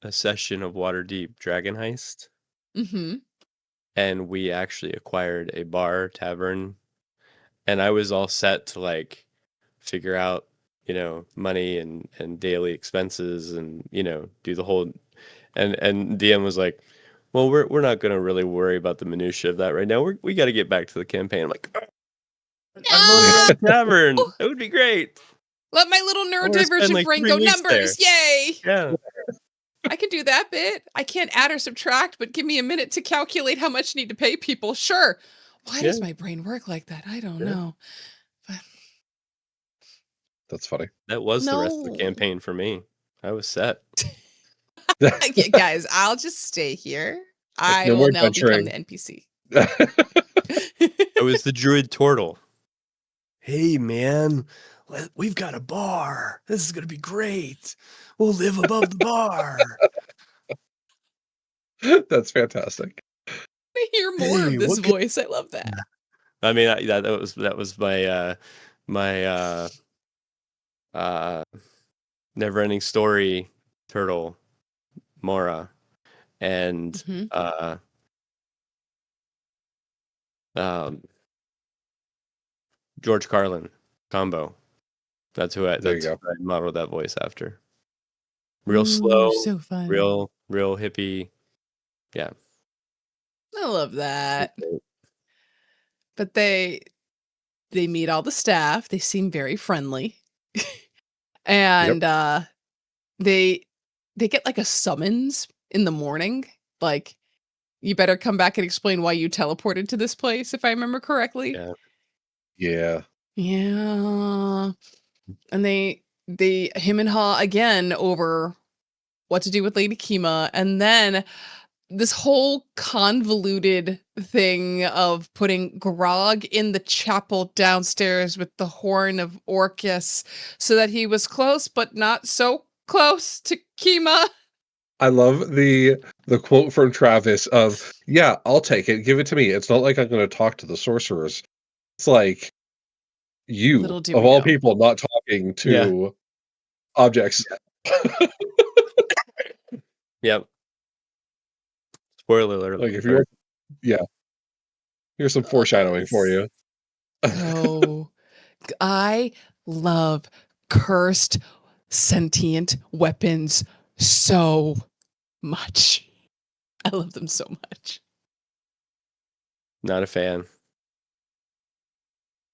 a session of Waterdeep Dragon Heist, Mhm. and we actually acquired a bar tavern, and I was all set to like figure out, money and daily expenses and, do the whole and DM was like, well, we're not gonna really worry about the minutia of that right now. We got to get back to the campaign. I'm like, I want to run No! a tavern. That would be great. Let my little I want to spend neurodivergent like brain 3 go, weeks there. numbers, yay! Yeah. I can do that bit. I can't add or subtract, but give me a minute to calculate how much I need to pay people. Sure. Why Yeah. does my brain work like that? I don't Yeah. know. But That's funny. That was the rest of the no. campaign for me. I was set. Yeah, guys, I'll just stay here. Like, I no will more now become adventuring. the NPC. I was the druid turtle. Hey man, we've got a bar. This is gonna be great. We'll live above the bar. That's fantastic. I hear more Hey, of this what can voice. I love that. I mean, that was my never-ending story turtle, Mora, and Mhm. um, George Carlin combo. That's who There you go. I modeled that voice after. Real You're slow, so fun. real hippie. Yeah. I love that. But they meet all the staff. They seem very friendly. Yep. And they they get like a summons in the morning. Like, you better come back and explain why you teleported to this place, if I remember correctly. Yeah. Yeah. Yeah. And they him and Ha again over what to do with Lady Kima. And then this whole convoluted thing of putting Grog in the chapel downstairs with the horn of Orcus so that he was close but not so close to Kima. I love the quote from Travis of, "Yeah, I'll take it. Give it to me. It's not like I'm going to talk to the sorcerers." It's like you, Little do of we all know. people, not talking Yeah. to objects. Yep. Spoiler alert. Like if you're, yeah, here's some foreshadowing for you. So I love cursed sentient weapons so much. I love them so much. Not a fan.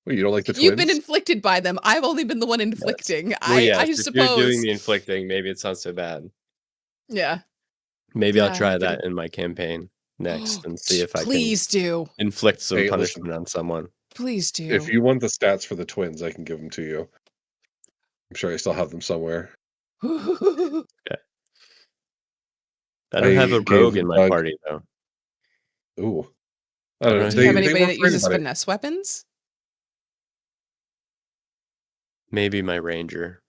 Wait, you don't like the You've been twins? inflicted by them. I've only been the one inflicting. Well, yes, I if you're doing suppose. the inflicting, maybe it's not so bad. Yeah. Maybe I'll Yeah, try I've been- that in my campaign next and see if I can Please do. inflict some Hey, listen. punishment on someone. Please do. If you want the stats for the twins, I can give them to you. I'm sure I still have them somewhere. I don't have I a gave rogue in my Doug- party, though. Ooh. I don't Do you have they anybody work that for uses anybody. finesse weapons? Maybe my ranger.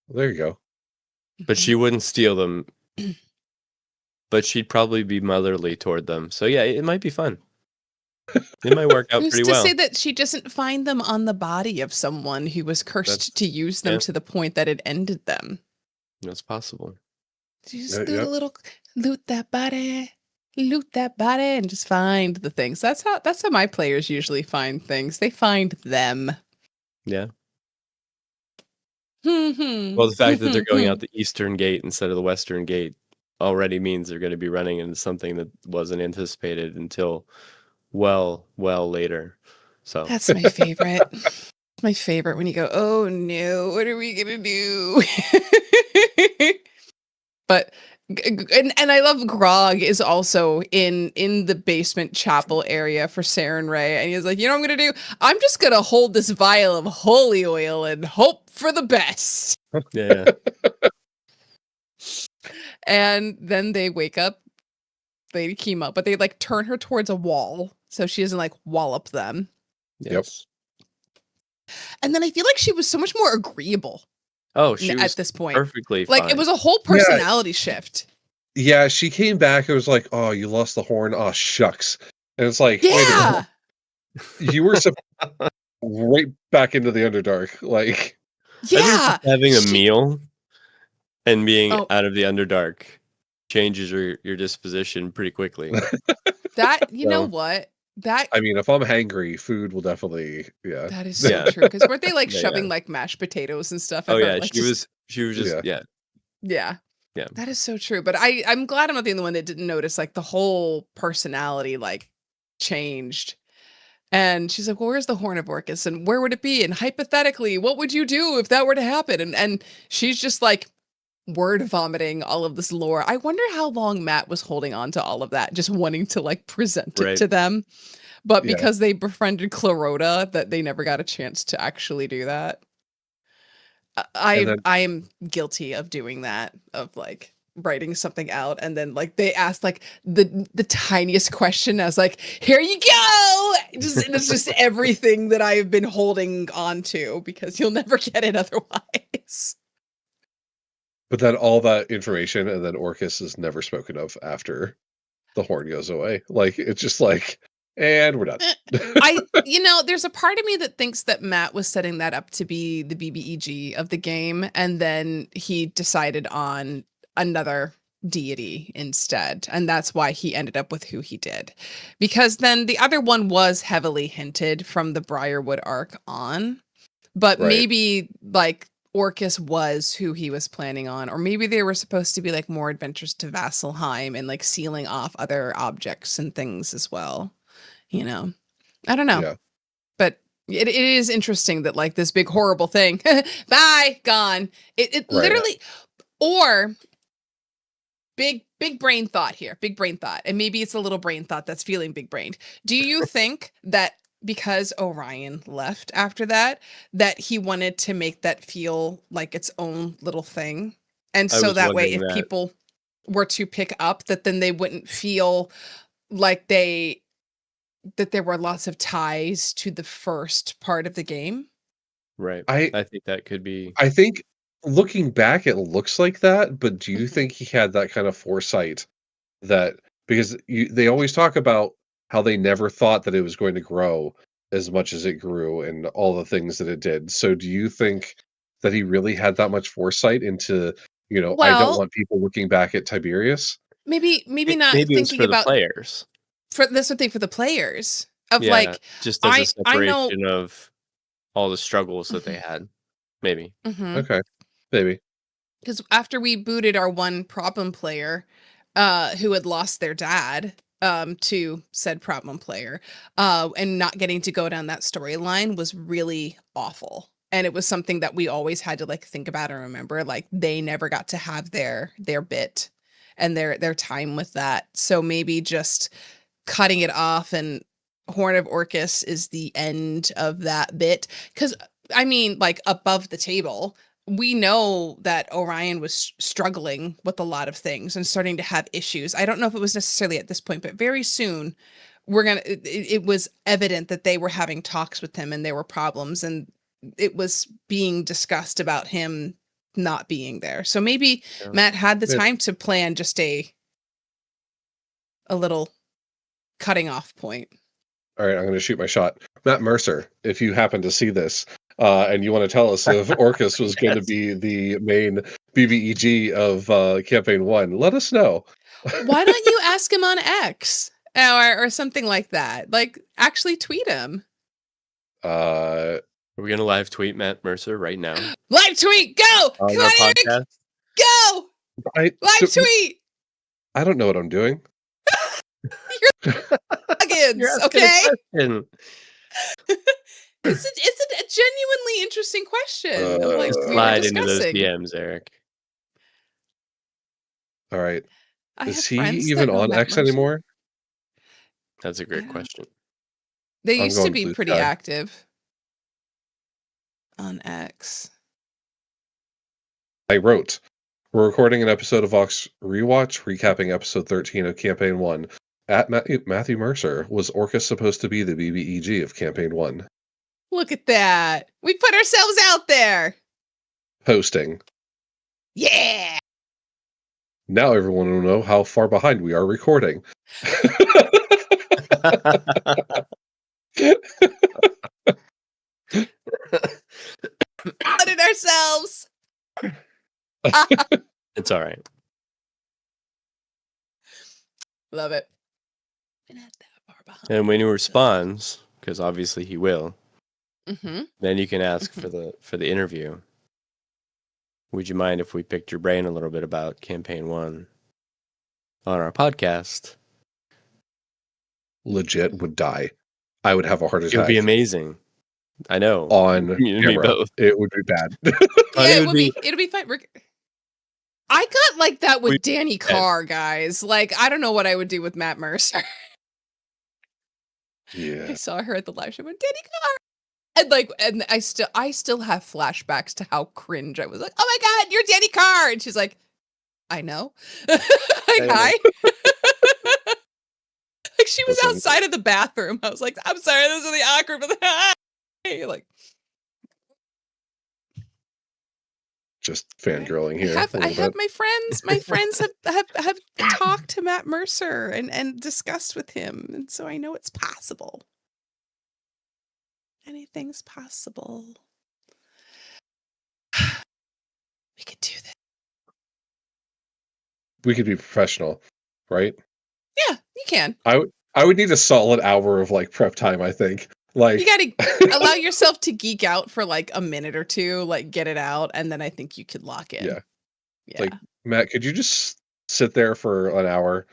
There you go. But she wouldn't steal them. But she'd probably be motherly toward them. So yeah, it might be fun. It might work out Who's pretty to well. say that she doesn't find them on the body of someone who was cursed to use them yeah. to the point that it ended them? That's possible. She just Yeah, do yep. the little loot that body, and just find the things. That's how my players usually find things. They find them. Yeah. Well, Well, the fact that they're going out the eastern gate instead of the western gate already means they're going to be running into something that wasn't anticipated until well later. So That's my favorite. My favorite when you go, oh no, what are we gonna do? But and I love Grog is also in the basement chapel area for Saren Ray, and he's like, you know what I'm gonna do? I'm just gonna hold this vial of holy oil and hope for the best. yeah. And then they wake up Lady Kima, but they like turn her towards a wall so she doesn't like wallop them. Yes. And then I feel like she was so much more agreeable Oh, she was at this point. perfectly Like fine. it was a whole personality shift. Yeah, she came back. It was like, oh, you lost the horn. Oh, shucks. And it's like, wait a minute. Yeah. You were right back into the Underdark. Like, I think Yeah. just having a meal and being Oh. out of the Underdark changes your disposition pretty quickly. That you know So- what? That I mean, if I'm hangry, food will definitely, yeah. that is so Yeah. true. Because weren't they like Yeah, shoving yeah. like mashed potatoes and stuff? Oh at her? yeah, Like, she was just Yeah. Yeah. Yeah. That is so true. But I'm glad I'm not the only one that didn't notice like the whole personality like changed. And she's like, well, where's the Horn of Orcus? And where would it be? And hypothetically, what would you do if that were to happen? And she's just like word vomiting all of this lore. I wonder how long Matt was holding on to all of that, just wanting to like present it Right. to them. But Yeah. because they befriended Clarota, that they never got a chance to actually do that. I am guilty of doing that, of like writing something out and then like they asked like the tiniest question. I was like, here you go. And it's just everything that I've been holding on to because you'll never get it otherwise. But then all that information, and then Orcus is never spoken of after the horn goes away. Like, it's just like, and we're done. There's a part of me that thinks that Matt was setting that up to be the BBEG of the game, and then he decided on another deity instead, and that's why he ended up with who he did. Because then the other one was heavily hinted from the Briarwood arc on, but Right. maybe like Orcus was who he was planning on, or maybe they were supposed to be like more adventures to Vasselheim and like sealing off other objects and things as well. You know, I don't know. Yeah. But it is interesting that like this big horrible thing, bye, gone. It Right. literally, or big brain thought here, big brain thought, and maybe it's a little brain thought that's feeling big brained. Do you think that because Orion left after that he wanted to make that feel like its own little thing, and I so was that way wondering if that. people were to pick up, that then they wouldn't feel like that there were lots of ties to the first part of the game. Right. I I think that could be. I think looking back, it looks like that, but do you Mhm. think he had that kind of foresight that because they always talk about how they never thought that it was going to grow as much as it grew and all the things that it did. So do you think that he really had that much foresight into, I don't Well, want people looking back at Tiberius? maybe not Maybe it was thinking for the about players. for this would think for the players of Yeah, like, just as a I know. separation of all the struggles that they Mhm, had. Maybe. mhm. Okay, maybe. Because after we booted our one problem player, who had lost their dad, to said problem player, and not getting to go down that storyline was really awful. And it was something that we always had to like think about and remember. Like they never got to have their bit and their time with that. So maybe just cutting it off and Horn of Orcus is the end of that bit. Because I mean, like above the table, we know that Orion was struggling with a lot of things and starting to have issues. I don't know if it was necessarily at this point, but very soon it was evident that they were having talks with him and there were problems, and it was being discussed about him not being there. So maybe Yeah. Matt had the Yeah. time to plan just a little cutting off point. All right, I'm going to shoot my shot. Matt Mercer, if you happen to see this, and you want to tell us if Orcus was going to Yes. be the main BBEG of Campaign 1, let us know. Why don't you ask him on X or something like that? Like actually tweet him. Uh, Are we gonna live tweet Matt Mercer right now Live tweet, go! on Come our on, Eric, podcast? go! I Live tweet. I don't know what I'm doing. You're Plugins, asking a okay? question. It's a genuinely interesting question of like Just we were slide into those discussing. DMs, Eric. All right. I Is have he friends even that know on Matt X Mercer. anymore? That's a I great don't. question. They I'm used to going be Blue pretty Sky. active on X. I wrote, we're recording an episode of Vox Rewatch, recapping episode 13 of Campaign 1. At Matthew Mercer, was Orcus supposed to be the BBEG of Campaign 1? Look at that. We put ourselves out there. Posting. Yeah. Now everyone will know how far behind we are recording. Put it ourselves. It's all right. Love it. Been at that far behind. And when he responds, because obviously he will, Mm-hmm. then you can ask Mhm. for the interview. Would you mind if we picked your brain a little bit about Campaign 1 on our podcast? Legit would die. I would have a heart It would be attack amazing. I know. on You and me camera. both. It would be bad. Honey Yeah, it would would be be. It'll be fine. I got like that we with Danny dead. Carr, guys. Like, I don't know what I would do with Matt Mercer. I Yeah. saw her at the live show with Danny Carr. And like, and I still have flashbacks to how cringe I was. Like, oh my god, you're Danny Carr, and she's like, I know. Like, hi. Like she was Listen, outside of the bathroom. I was like, I'm sorry, this is really awkward, but hi. Like, just fangirling here a I little have bit. my friends have talked to Matt Mercer and discussed with him, and so I know it's possible. Anything's possible. We could do this. We could be professional, right? Yeah, you can. I would need a solid hour of like prep time, I think. You Like gotta allow yourself to geek out for like a minute or two, like get it out, and then I think you could lock in. yeah. Yeah. Like Matt, could you just sit there for an hour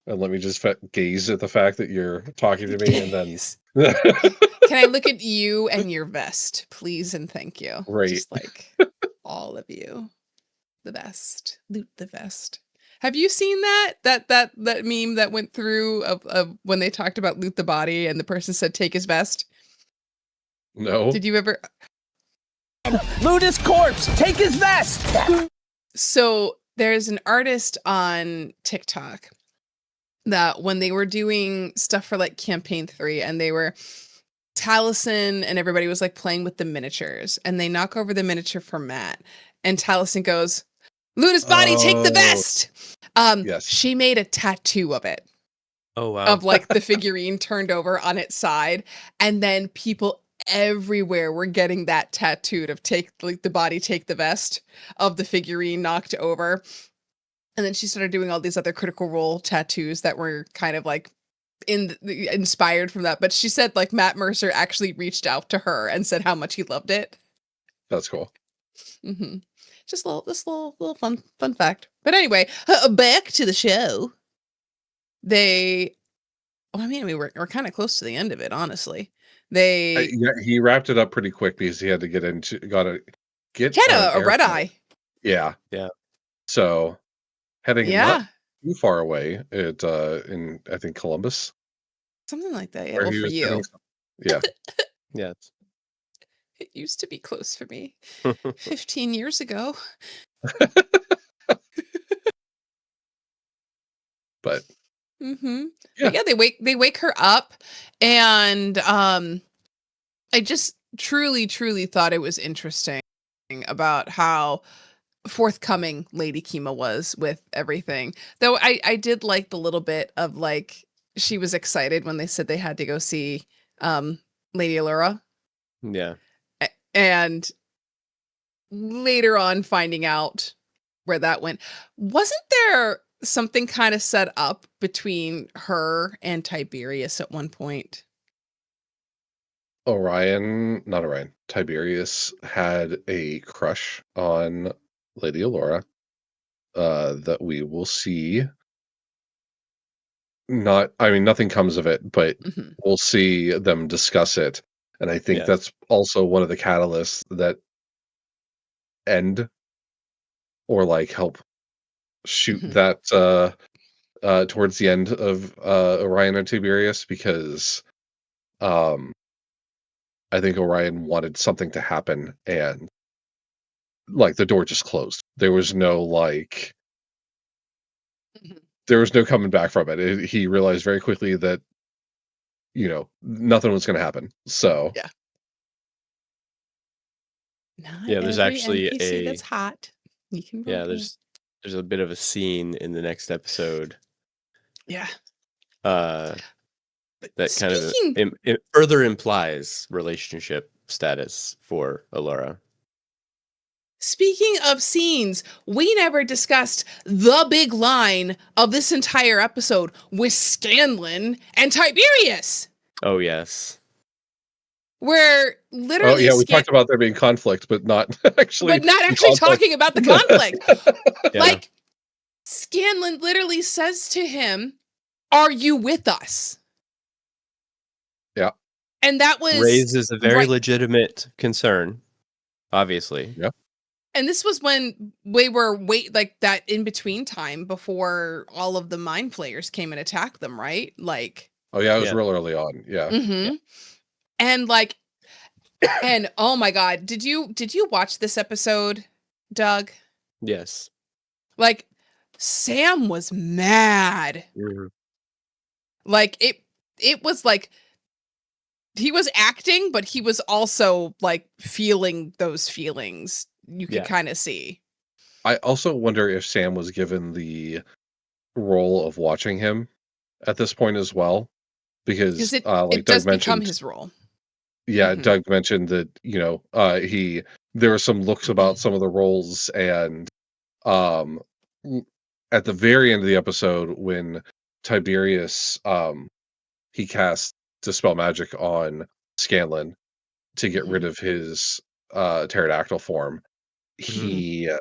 and let me just gaze at the fact that you're talking to me and then Gaze. Can I look at you and your vest, please and thank you? Right. Just like all of you. The vest. Loot the vest. Have you seen that meme that went through of when they talked about loot the body and the person said take his vest? No. Did you ever? Loot his corpse! Take his vest! So there's an artist on TikTok that when they were doing stuff for like campaign 3 and they were Taliesin and everybody was like playing with the miniatures and they knock over the miniature for Matt and Taliesin goes, Luna's body, take the Oh, vest. yes. She made a tattoo of it, Oh wow. of like the figurine turned over on its side. And then people everywhere were getting that tattooed of take like the body, take the vest of the figurine knocked over. And then she started doing all these other Critical Role tattoos that were kind of like inspired from that. But she said like Matt Mercer actually reached out to her and said how much he loved it. That's cool. hmm Just little fun fact. But anyway, back to the show. They, well, I mean, we're kind of close to the end of it, honestly. They Yeah, he wrapped it up pretty quick because he had to get he on had an a red airplane. eye. Yeah. Yeah. So heading not Yeah, too far away in I think Columbus, something like that. Yeah, where well, he for was getting you, some. Yeah. Yeah. it used to be close for me 15 years ago. But But yeah. yeah, they wake her up, and I just truly thought it was interesting about how forthcoming Lady Kima was with everything. Though I did like the little bit of like she was excited when they said they had to go see um Lady Allura, Yeah. and later on finding out where that went. Wasn't there something kind of set up between her and Tiberius at one point? Not Orion, Tiberius had a crush on Lady Allura, that we will see. Not I mean, nothing comes of it, but Mhm. we'll see them discuss it, and I think Yes. that's also one of the catalysts that end or, like, help shoot Mhm. that, towards the end of, Orion and Tiberius because, um, I think Orion wanted something to happen and, like, the door just closed. Mhm. There was no coming back from it. He realized very quickly that, nothing was gonna happen. So, Yeah. Not Yeah, there's every actually NPC that's hot you can yeah, roleplay. there's a bit of a scene in the next episode Yeah. uh But that kind of speaking it further implies relationship status for Allura. speaking of scenes, we never discussed the big line of this entire episode with Scanlan and Tiberius, Oh yes. where oh, literally yeah, we talked about there being conflict, but not actually but not in actually conflict. talking about the conflict. Yeah. Like Scanlan literally says to him, "Are you with us?" Yeah, And that was Raises a very right. legitimate concern, obviously. yeah. And this was when we were like that in between time before all of the mind flayers came and attacked them, right? Like, Oh, yeah, it was Yeah. real early on, yeah. Yeah. mm-hmm. And like, and oh my God, did you watch this episode, Doug? Yes. Like, Sam was mad. Mhm. Like it was like he was acting, but he was also like feeling those feelings. You could Yeah. kind of see. I also wonder if Sam was given the role of watching him at this point as well, Because because, like it Doug does become mentioned. his role. Yeah, hmm Doug mentioned that, there were some looks about some of the roles and, um, w at the very end of the episode when Tiberius, he cast Dispel Magic on Scanlan to get rid hmm of his, pterodactyl form, Mhm.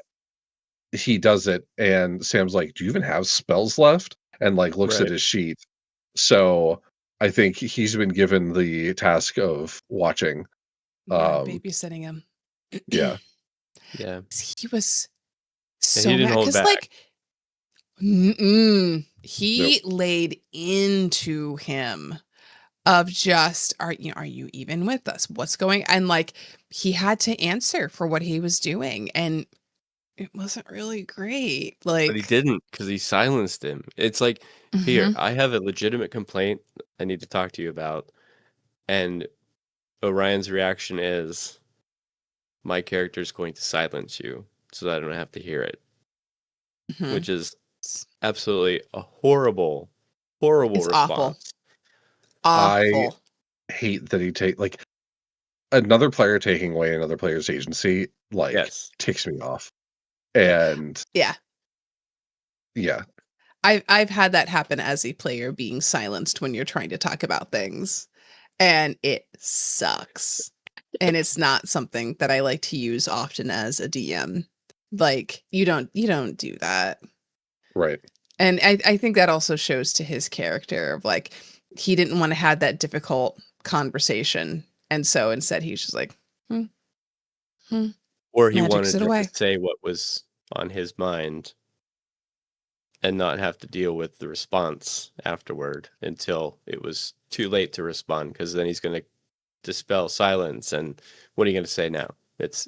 he does it, and Sam's like, "Do you even have spells left?" And, like, looks at Right. his sheet. So, I think he's been given the task of watching, Yeah, um babysitting him. yeah. Yeah. He was And he so didn't mad hold because, back. like, Nope. he laid into him of just, are you even with us? What's going? And like, he had to answer for what he was doing, and it wasn't really great. But he Like, didn't because he silenced him. It's like, here, mhm, I have a legitimate complaint I need to talk to you about. And Orion's reaction is, my character's going to silence you so that I don't have to hear it, mhm. which is It's absolutely a horrible, horrible it's awful. response. I Awful. hate that he take like another player taking away another player's agency, like, Yes. ticks me off. Yeah. And Yeah. yeah, I've had that happen as a player being silenced when you're trying to talk about things, and it sucks. And it's not something that I like to use often as a DM. Like, you don't do that. right. And I think that also shows to his character of like he didn't want to have that difficult conversation. And so instead he's just like, hmm, hmm, Or he magic, wanted sit to away. just say what was on his mind and not have to deal with the response afterward until it was too late to respond, because then he's going to dispel silence. And what are you going to say now? It's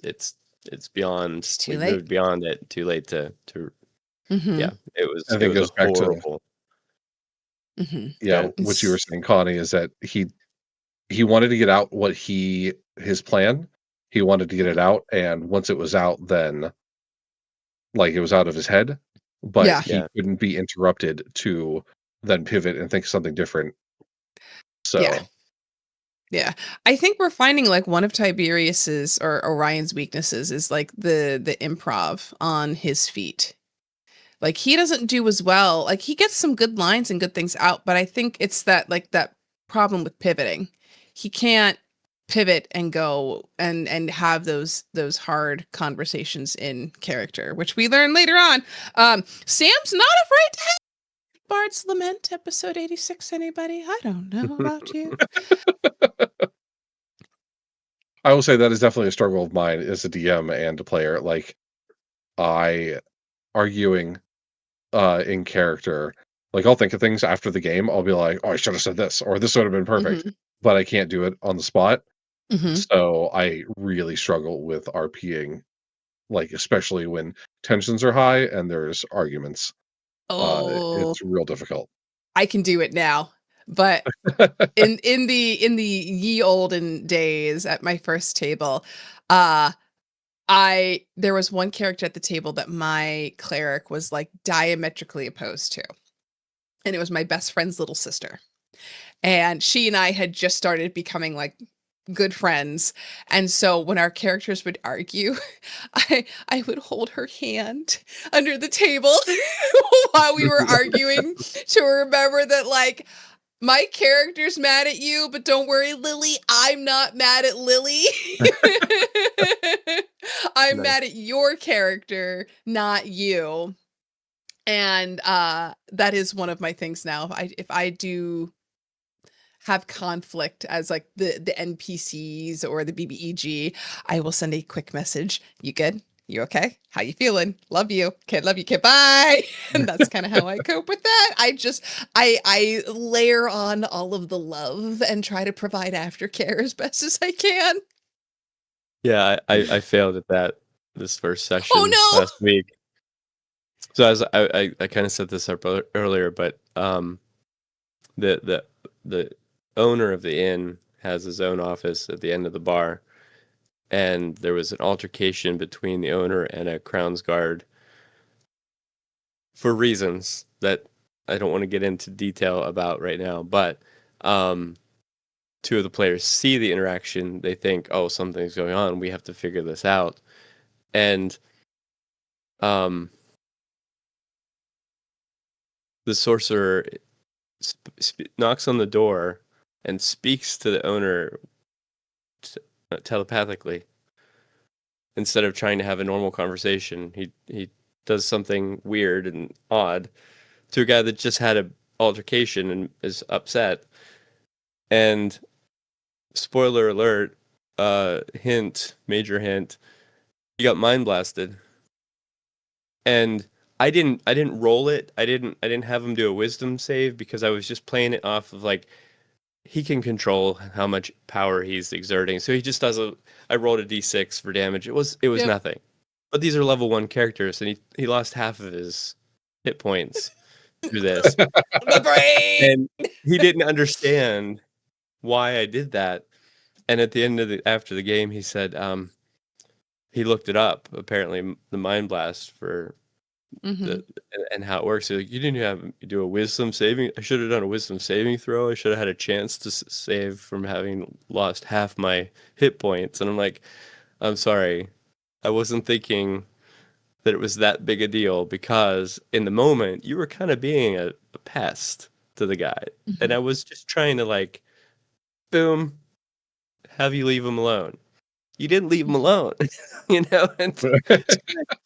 beyond. It's too We've late. moved beyond it. Too late to. Mm-hmm. Yeah. It I was. It think it was a goes back to, horrible. Mm-hmm. yeah, Yeah. what you were It's saying, Connie, is that he wanted to get out what his plan. He wanted to get it out, and once it was out, then, like, it was out of his head, but yeah. he Yeah. couldn't be interrupted to then pivot and think something different. Yeah. So, Yeah. I think we're finding like one of Tiberius's or Orion's weaknesses is like the improv on his feet. Like he doesn't do as well. Like he gets some good lines and good things out, but I think it's that like that problem with pivoting. He can't pivot and go and have those hard conversations in character, which we learn later on. Sam's not afraid to have Bard's Lament, episode 86. Anybody? I don't know about you. I will say that is definitely a struggle of mine as a DM and a player, like, I arguing, in character, like, I'll think of things after the game, I'll be like, "Oh, I should have said this," or "This would have been perfect," Hmm. but I can't do it on the spot, Hmm. so I really struggle with RPing, like, especially when tensions are high and there's arguments. Oh, It's real difficult. I can do it now. But in the ye olden days at my first table, uh I there was one character at the table that my cleric was like diametrically opposed to. And it was my best friend's little sister. And she and I had just started becoming like good friends. And so when our characters would argue, I would hold her hand under the table while we were arguing to remember that like my character's mad at you, but don't worry, Lily, I'm not mad at Lily. I'm Nice. mad at your character, not you. And that is one of my things now. If I do have conflict as like the NPCs or the BBEG, I will send a quick message. You good? You okay? How you feeling? Love you. Kid, love you, kid. Bye. And that's kind of how I cope with that. I layer on all of the love and try to provide aftercare as best as I can. Yeah. I failed at that this first session Oh last week. So as I kind of set this up earlier, but the the the owner of the inn has his own office at the end of the bar, and there was an altercation between the owner and a Crown's Guard for reasons that I don't want to get into detail about right now. But um, two of the players see the interaction. They think, "Oh, something's going on. We have to figure this out." And um, the sorcerer knocks on the door and speaks to the owner telepathically instead of trying to have a normal conversation. He does something weird and odd to a guy that just had a altercation and is upset. And spoiler alert, hint, major hint, he got mind blasted. And I didn't roll it. I didn't have him do a wisdom save because I was just playing it off of like he can control how much power he's exerting. So he just does I rolled a d6 for damage. It was no. Yep. nothing. but these are level 1 characters, and he lost half of his hit points through this. The brain. And he didn't understand why I did that. And at the end of after the game, he said, he looked it up, apparently the Mind Blast for Mhm. and how it works. So, like, you didn't have you do a wisdom saving. I should have done a wisdom saving throw. I should have had a chance to save from having lost half my hit points. And I'm like, I'm sorry, I wasn't thinking that it was that big a deal, because in the moment you were kind of being a pest to the guy, and Mhm. I was just trying to, like, boom, have you leave him alone. You didn't leave him alone, and it's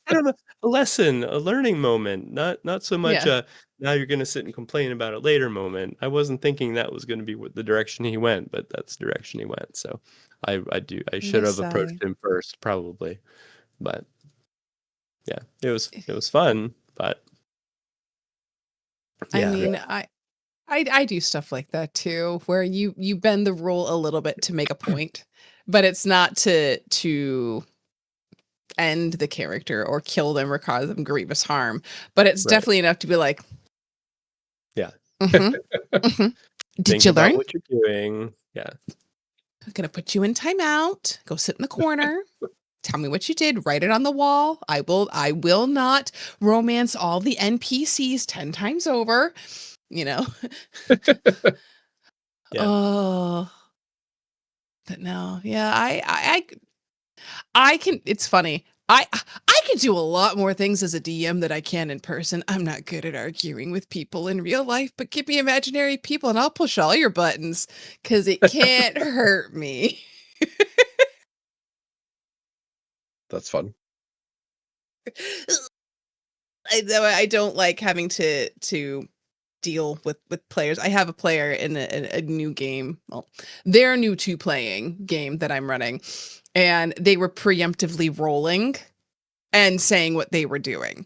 kind of a lesson, a learning moment, not so much Yeah. a now you're going to sit and complain about it later moment. I wasn't thinking that was going to be the direction he went, but that's the direction he went. So I should have Yes, approached him first, probably, but yeah, it was fun, but I yeah, mean, I do stuff like that too, where you bend the rule a little bit to make a point, but it's not to end the character or kill them or cause them grievous harm. But it's right, definitely enough to be like, yeah. mm-hmm, mm-hmm. Did Think you about learn? what you're doing. Yeah, I'm gonna put you in timeout. Go sit in the corner. Tell me what you did. Write it on the wall. I will not romance all the NPCs 10 times over. You know. yeah. Oh, but no. Yeah, I can it's funny. I can do a lot more things as a DM than I can in person. I'm not good at arguing with people in real life, but give me imaginary people and I'll push all your buttons cuz it can't hurt me. That's fun. I don't like having to deal with players. I have a player in a new game. Well, they're new to playing game that I'm running, and they were preemptively rolling and saying what they were doing.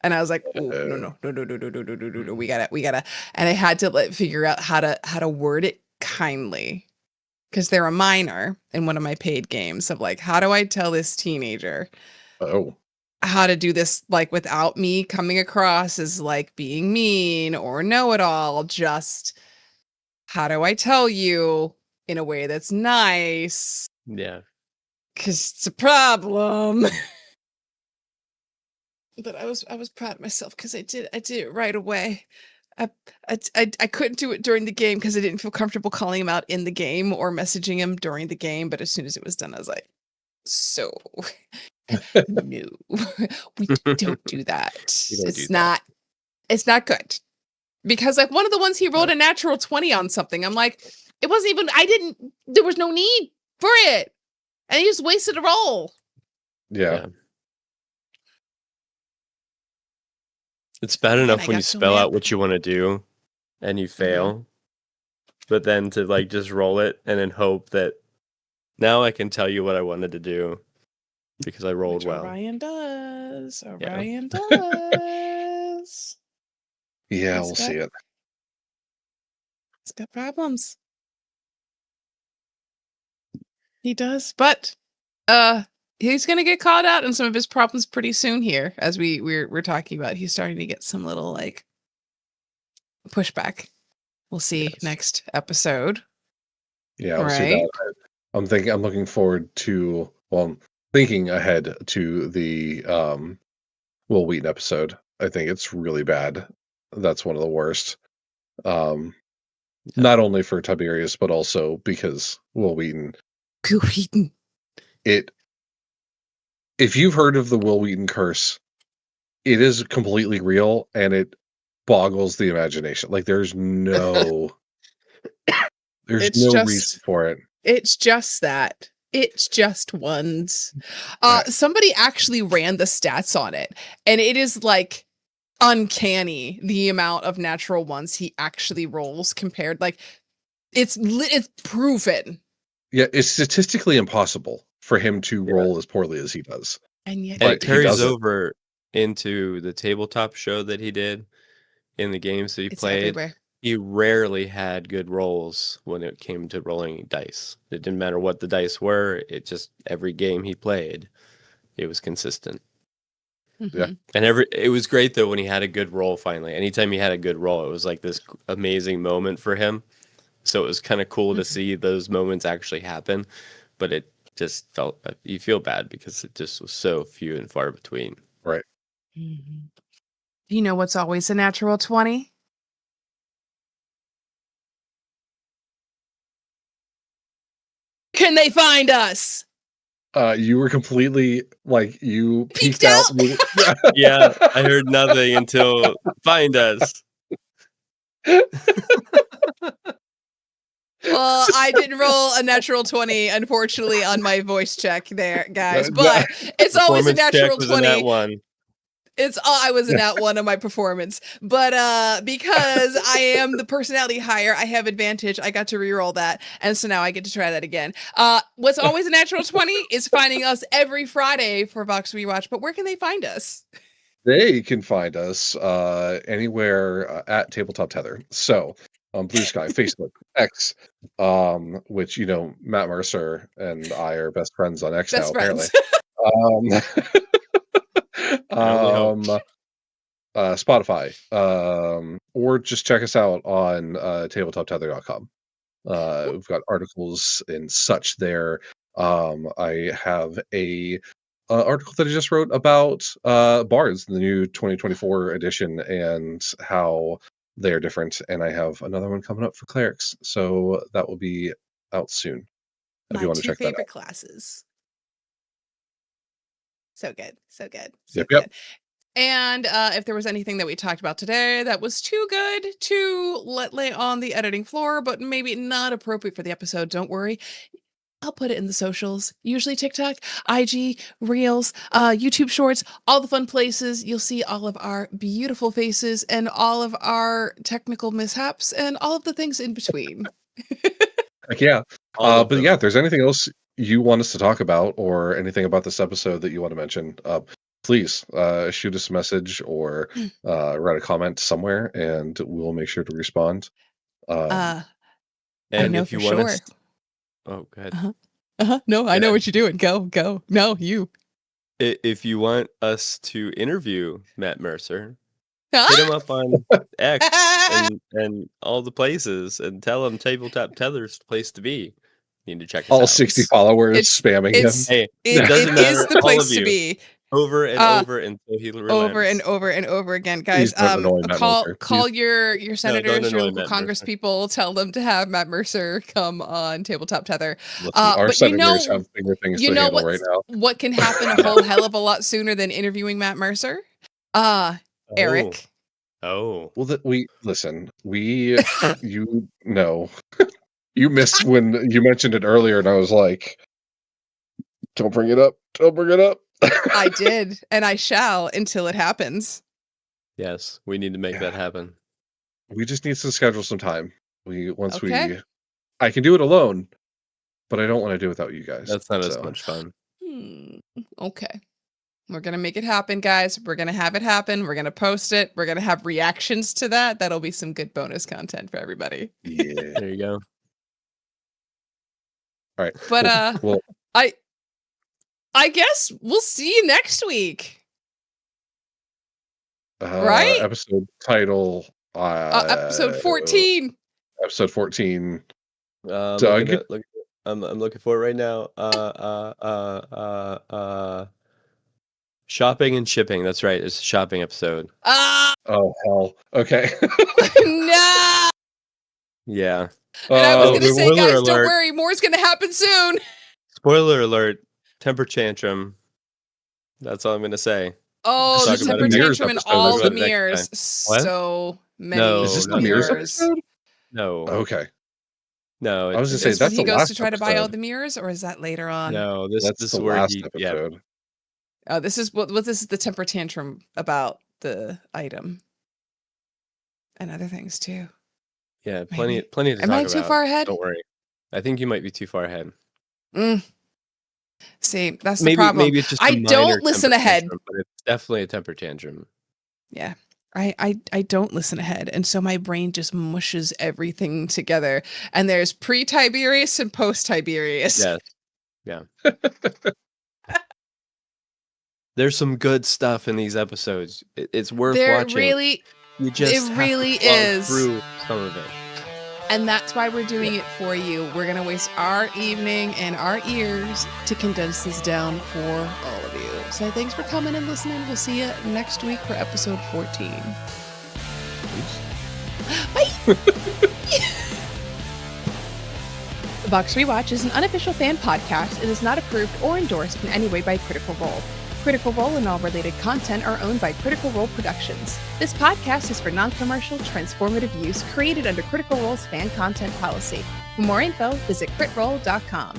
And I was like, "Oh, no, Uh, no, no, no, no, no, no, no, no, no, no. We gotta." And I had to like figure out how to word it kindly because they're a minor in one of my paid games of like, how do I tell this teenager oh, how to do this like without me coming across as like being mean or know it all? Just how do I tell you in a way that's nice? Yeah. Because it's a problem. But I was proud of myself because I did it right away. I I couldn't do it during the game because I didn't feel comfortable calling him out in the game or messaging him during the game. But as soon as it was done, I was like, "So, no, we don't do that. You don't do It's that. not it's not good." Because like one of the ones he rolled a natural 20 on something. I'm like, it wasn't even. I didn't. There was no need for it, and he just wasted a roll. yeah. Yeah. It's bad Man, enough I when you got so spell mad. out what you want to do and you Mhm. fail, but then to, like, just roll it and then hope that now I can tell you what I wanted to do because I rolled Which well. Orion does. Yeah. Orion does. Yeah, He's we'll see got it. he's got problems. He does. But uh he's gonna get called out in some of his problems pretty soon here, as we're talking about. He's starting to get some little like pushback. We'll see Yes. next episode. Yeah, we'll see Right? that. I'm looking forward to, well, I'm thinking ahead to the Will Wheaton episode. I think it's really bad. That's one of the worst. Um, Yeah. not only for Tiberius, but also because Will Wheaton. Go Wheaton. It if you've heard of the Will Wheaton curse, it is completely real and it boggles the imagination. Like there's It's no reason just for it. it's just that. It's just ones. I, Somebody actually ran the stats on it, and it is like uncanny the amount of natural ones he actually rolls compared like it's proven, yeah, it's statistically impossible for him to Yeah. roll as poorly as he does, and yet And he it but he carries does it. does. over into the tabletop show that he did in the games that he It's played. everywhere. He rarely had good rolls when it came to rolling dice. It didn't matter what the dice were, it just every game he played, it was consistent. Mhm. And it was great though when he had a good role finally. Anytime he had a good role, it was like this amazing moment for him. So it was kind of cool to Mhm. see those moments actually happen, but it just felt you feel bad because it just was so few and far between. Right. Mhm. You know what's always a natural 20? Can they find us? You were completely like you Peeked peeked out. out. Yeah. Yeah, I heard nothing until find us. Well, I didn't roll a natural 20, unfortunately, on my voice check there, guys. No. But it's always a Performance check natural was in that 20. one. I was in at one of my performance. But because I am the personality hire, I have advantage. I got to reroll that. And so now I get to try that again. What's always a natural 20 is finding us every Friday for Vox Rewatch. But where can they find us? They can find us anywhere at Tabletop Tether. So on Blue Sky, Facebook, X, which Matt Mercer and I are best friends on X now, Best apparently. friends. Um, I only hope. Spotify, or just check us out on tabletoptether.com. We've got articles and such there. I have a article that I just wrote about bards, the new 2024 edition, and how they're different. And I have another one coming up for clerics, so that will be out soon if you My want to two check that out. favorite classes. So good. So good. So Yep, yep. good. And if there was anything that we talked about today that was too good to let lay on the editing floor, but maybe not appropriate for the episode, don't worry. I'll put it in the socials, usually TikTok, IG, Reels, YouTube Shorts, all the fun places. You'll see all of our beautiful faces and all of our technical mishaps and all of the things in between. Heck yeah. All of But yeah, them. if there's anything else you want us to talk about or anything about this episode that you want to mention, please shoot us a message or write a comment somewhere, and we'll make sure to respond. Um, I And know if for you want sure. us, oh, go ahead. Uh-huh. Uh-huh. No, I know Yeah. what you're doing. Go, go. No, you. If you want us to interview Matt Mercer, hit him up on X and all the places and tell him Tabletop Tether's the place to be. You need to check us all out. 60 followers It's spamming him. it's Hey, it doesn't it is matter. the All of place to you, be. over and Uh over until he over and relents. over and over again, Please guys. don't annoy Matt Mercer. Call your No, don't senators, your annoy local Matt Congress Mercer. people. Tell them to have Matt Mercer come on Tabletop Tether. Listen, our But senators have bigger things you to know handle right now. what can happen a whole hell of a lot sooner than interviewing Matt Mercer? Oh, Eric. oh, Well, you know, you missed when you mentioned it earlier, and I was like, don't bring it up. Don't bring it up. I did, and I shall until it happens. yes, we need to make that Yeah. happen. We just need to schedule some time. Okay. I can do it alone, but I don't want to do it without you guys. That's not as So much fun. Okay. We're going to make it happen, guys. We're going to have it happen. We're going to post it. We're going to have reactions to that. That'll be some good bonus content for everybody. yeah. There you go. All right. But Cool. Well, I guess we'll see you next week. Right? episode title. Episode 14. Episode 14. I'm Doug. I'm looking for it right now. Shopping and shipping. That's right. It's a shopping episode. Oh hell. Okay. No. Yeah. And I was Oh, going to say, spoiler guys, don't alert. worry. More's going to happen soon. Spoiler alert. Temper tantrum. That's all I'm going to say. Oh, Talk the about temper it next- tantrum and episode, all the isn't it next mirrors. time. What? So many No, Is this no, the no, mirrors mirrors. episode? No. Okay. No, I was gonna it's say Is when that's he the goes to last try to buy all episode. the mirrors, or is that later on? no. That's This the is where last he. Yeah. episode. Oh, this is what this is the temper tantrum about the item and other things too. Yeah. Maybe. Plenty to Am I talk too about. far ahead? Don't worry. I think you might be too far ahead. See, that's the Maybe problem. it's just I a minor don't listen temper ahead. tantrum, but it's definitely a temper tantrum. Yeah. I don't listen ahead. And so my brain just mushes everything together. And there's pre-Tiberius and post-Tiberius. Yes. Yeah. There's some good stuff in these episodes. It's worth There watching. really, You just it have really to plow is. through some of it. And that's why we're doing it for you. We're going to waste our evening and our ears to condense this down for all of you. So thanks for coming and listening. We'll see you next week for episode 14. Bye. Vox Rewatch is an unofficial fan podcast and is not approved or endorsed in any way by Critical Role. Critical Role and all related content are owned by Critical Role Productions. This podcast is for non-commercial, transformative use created under Critical Role's fan content policy. For more info, visit critroll.com.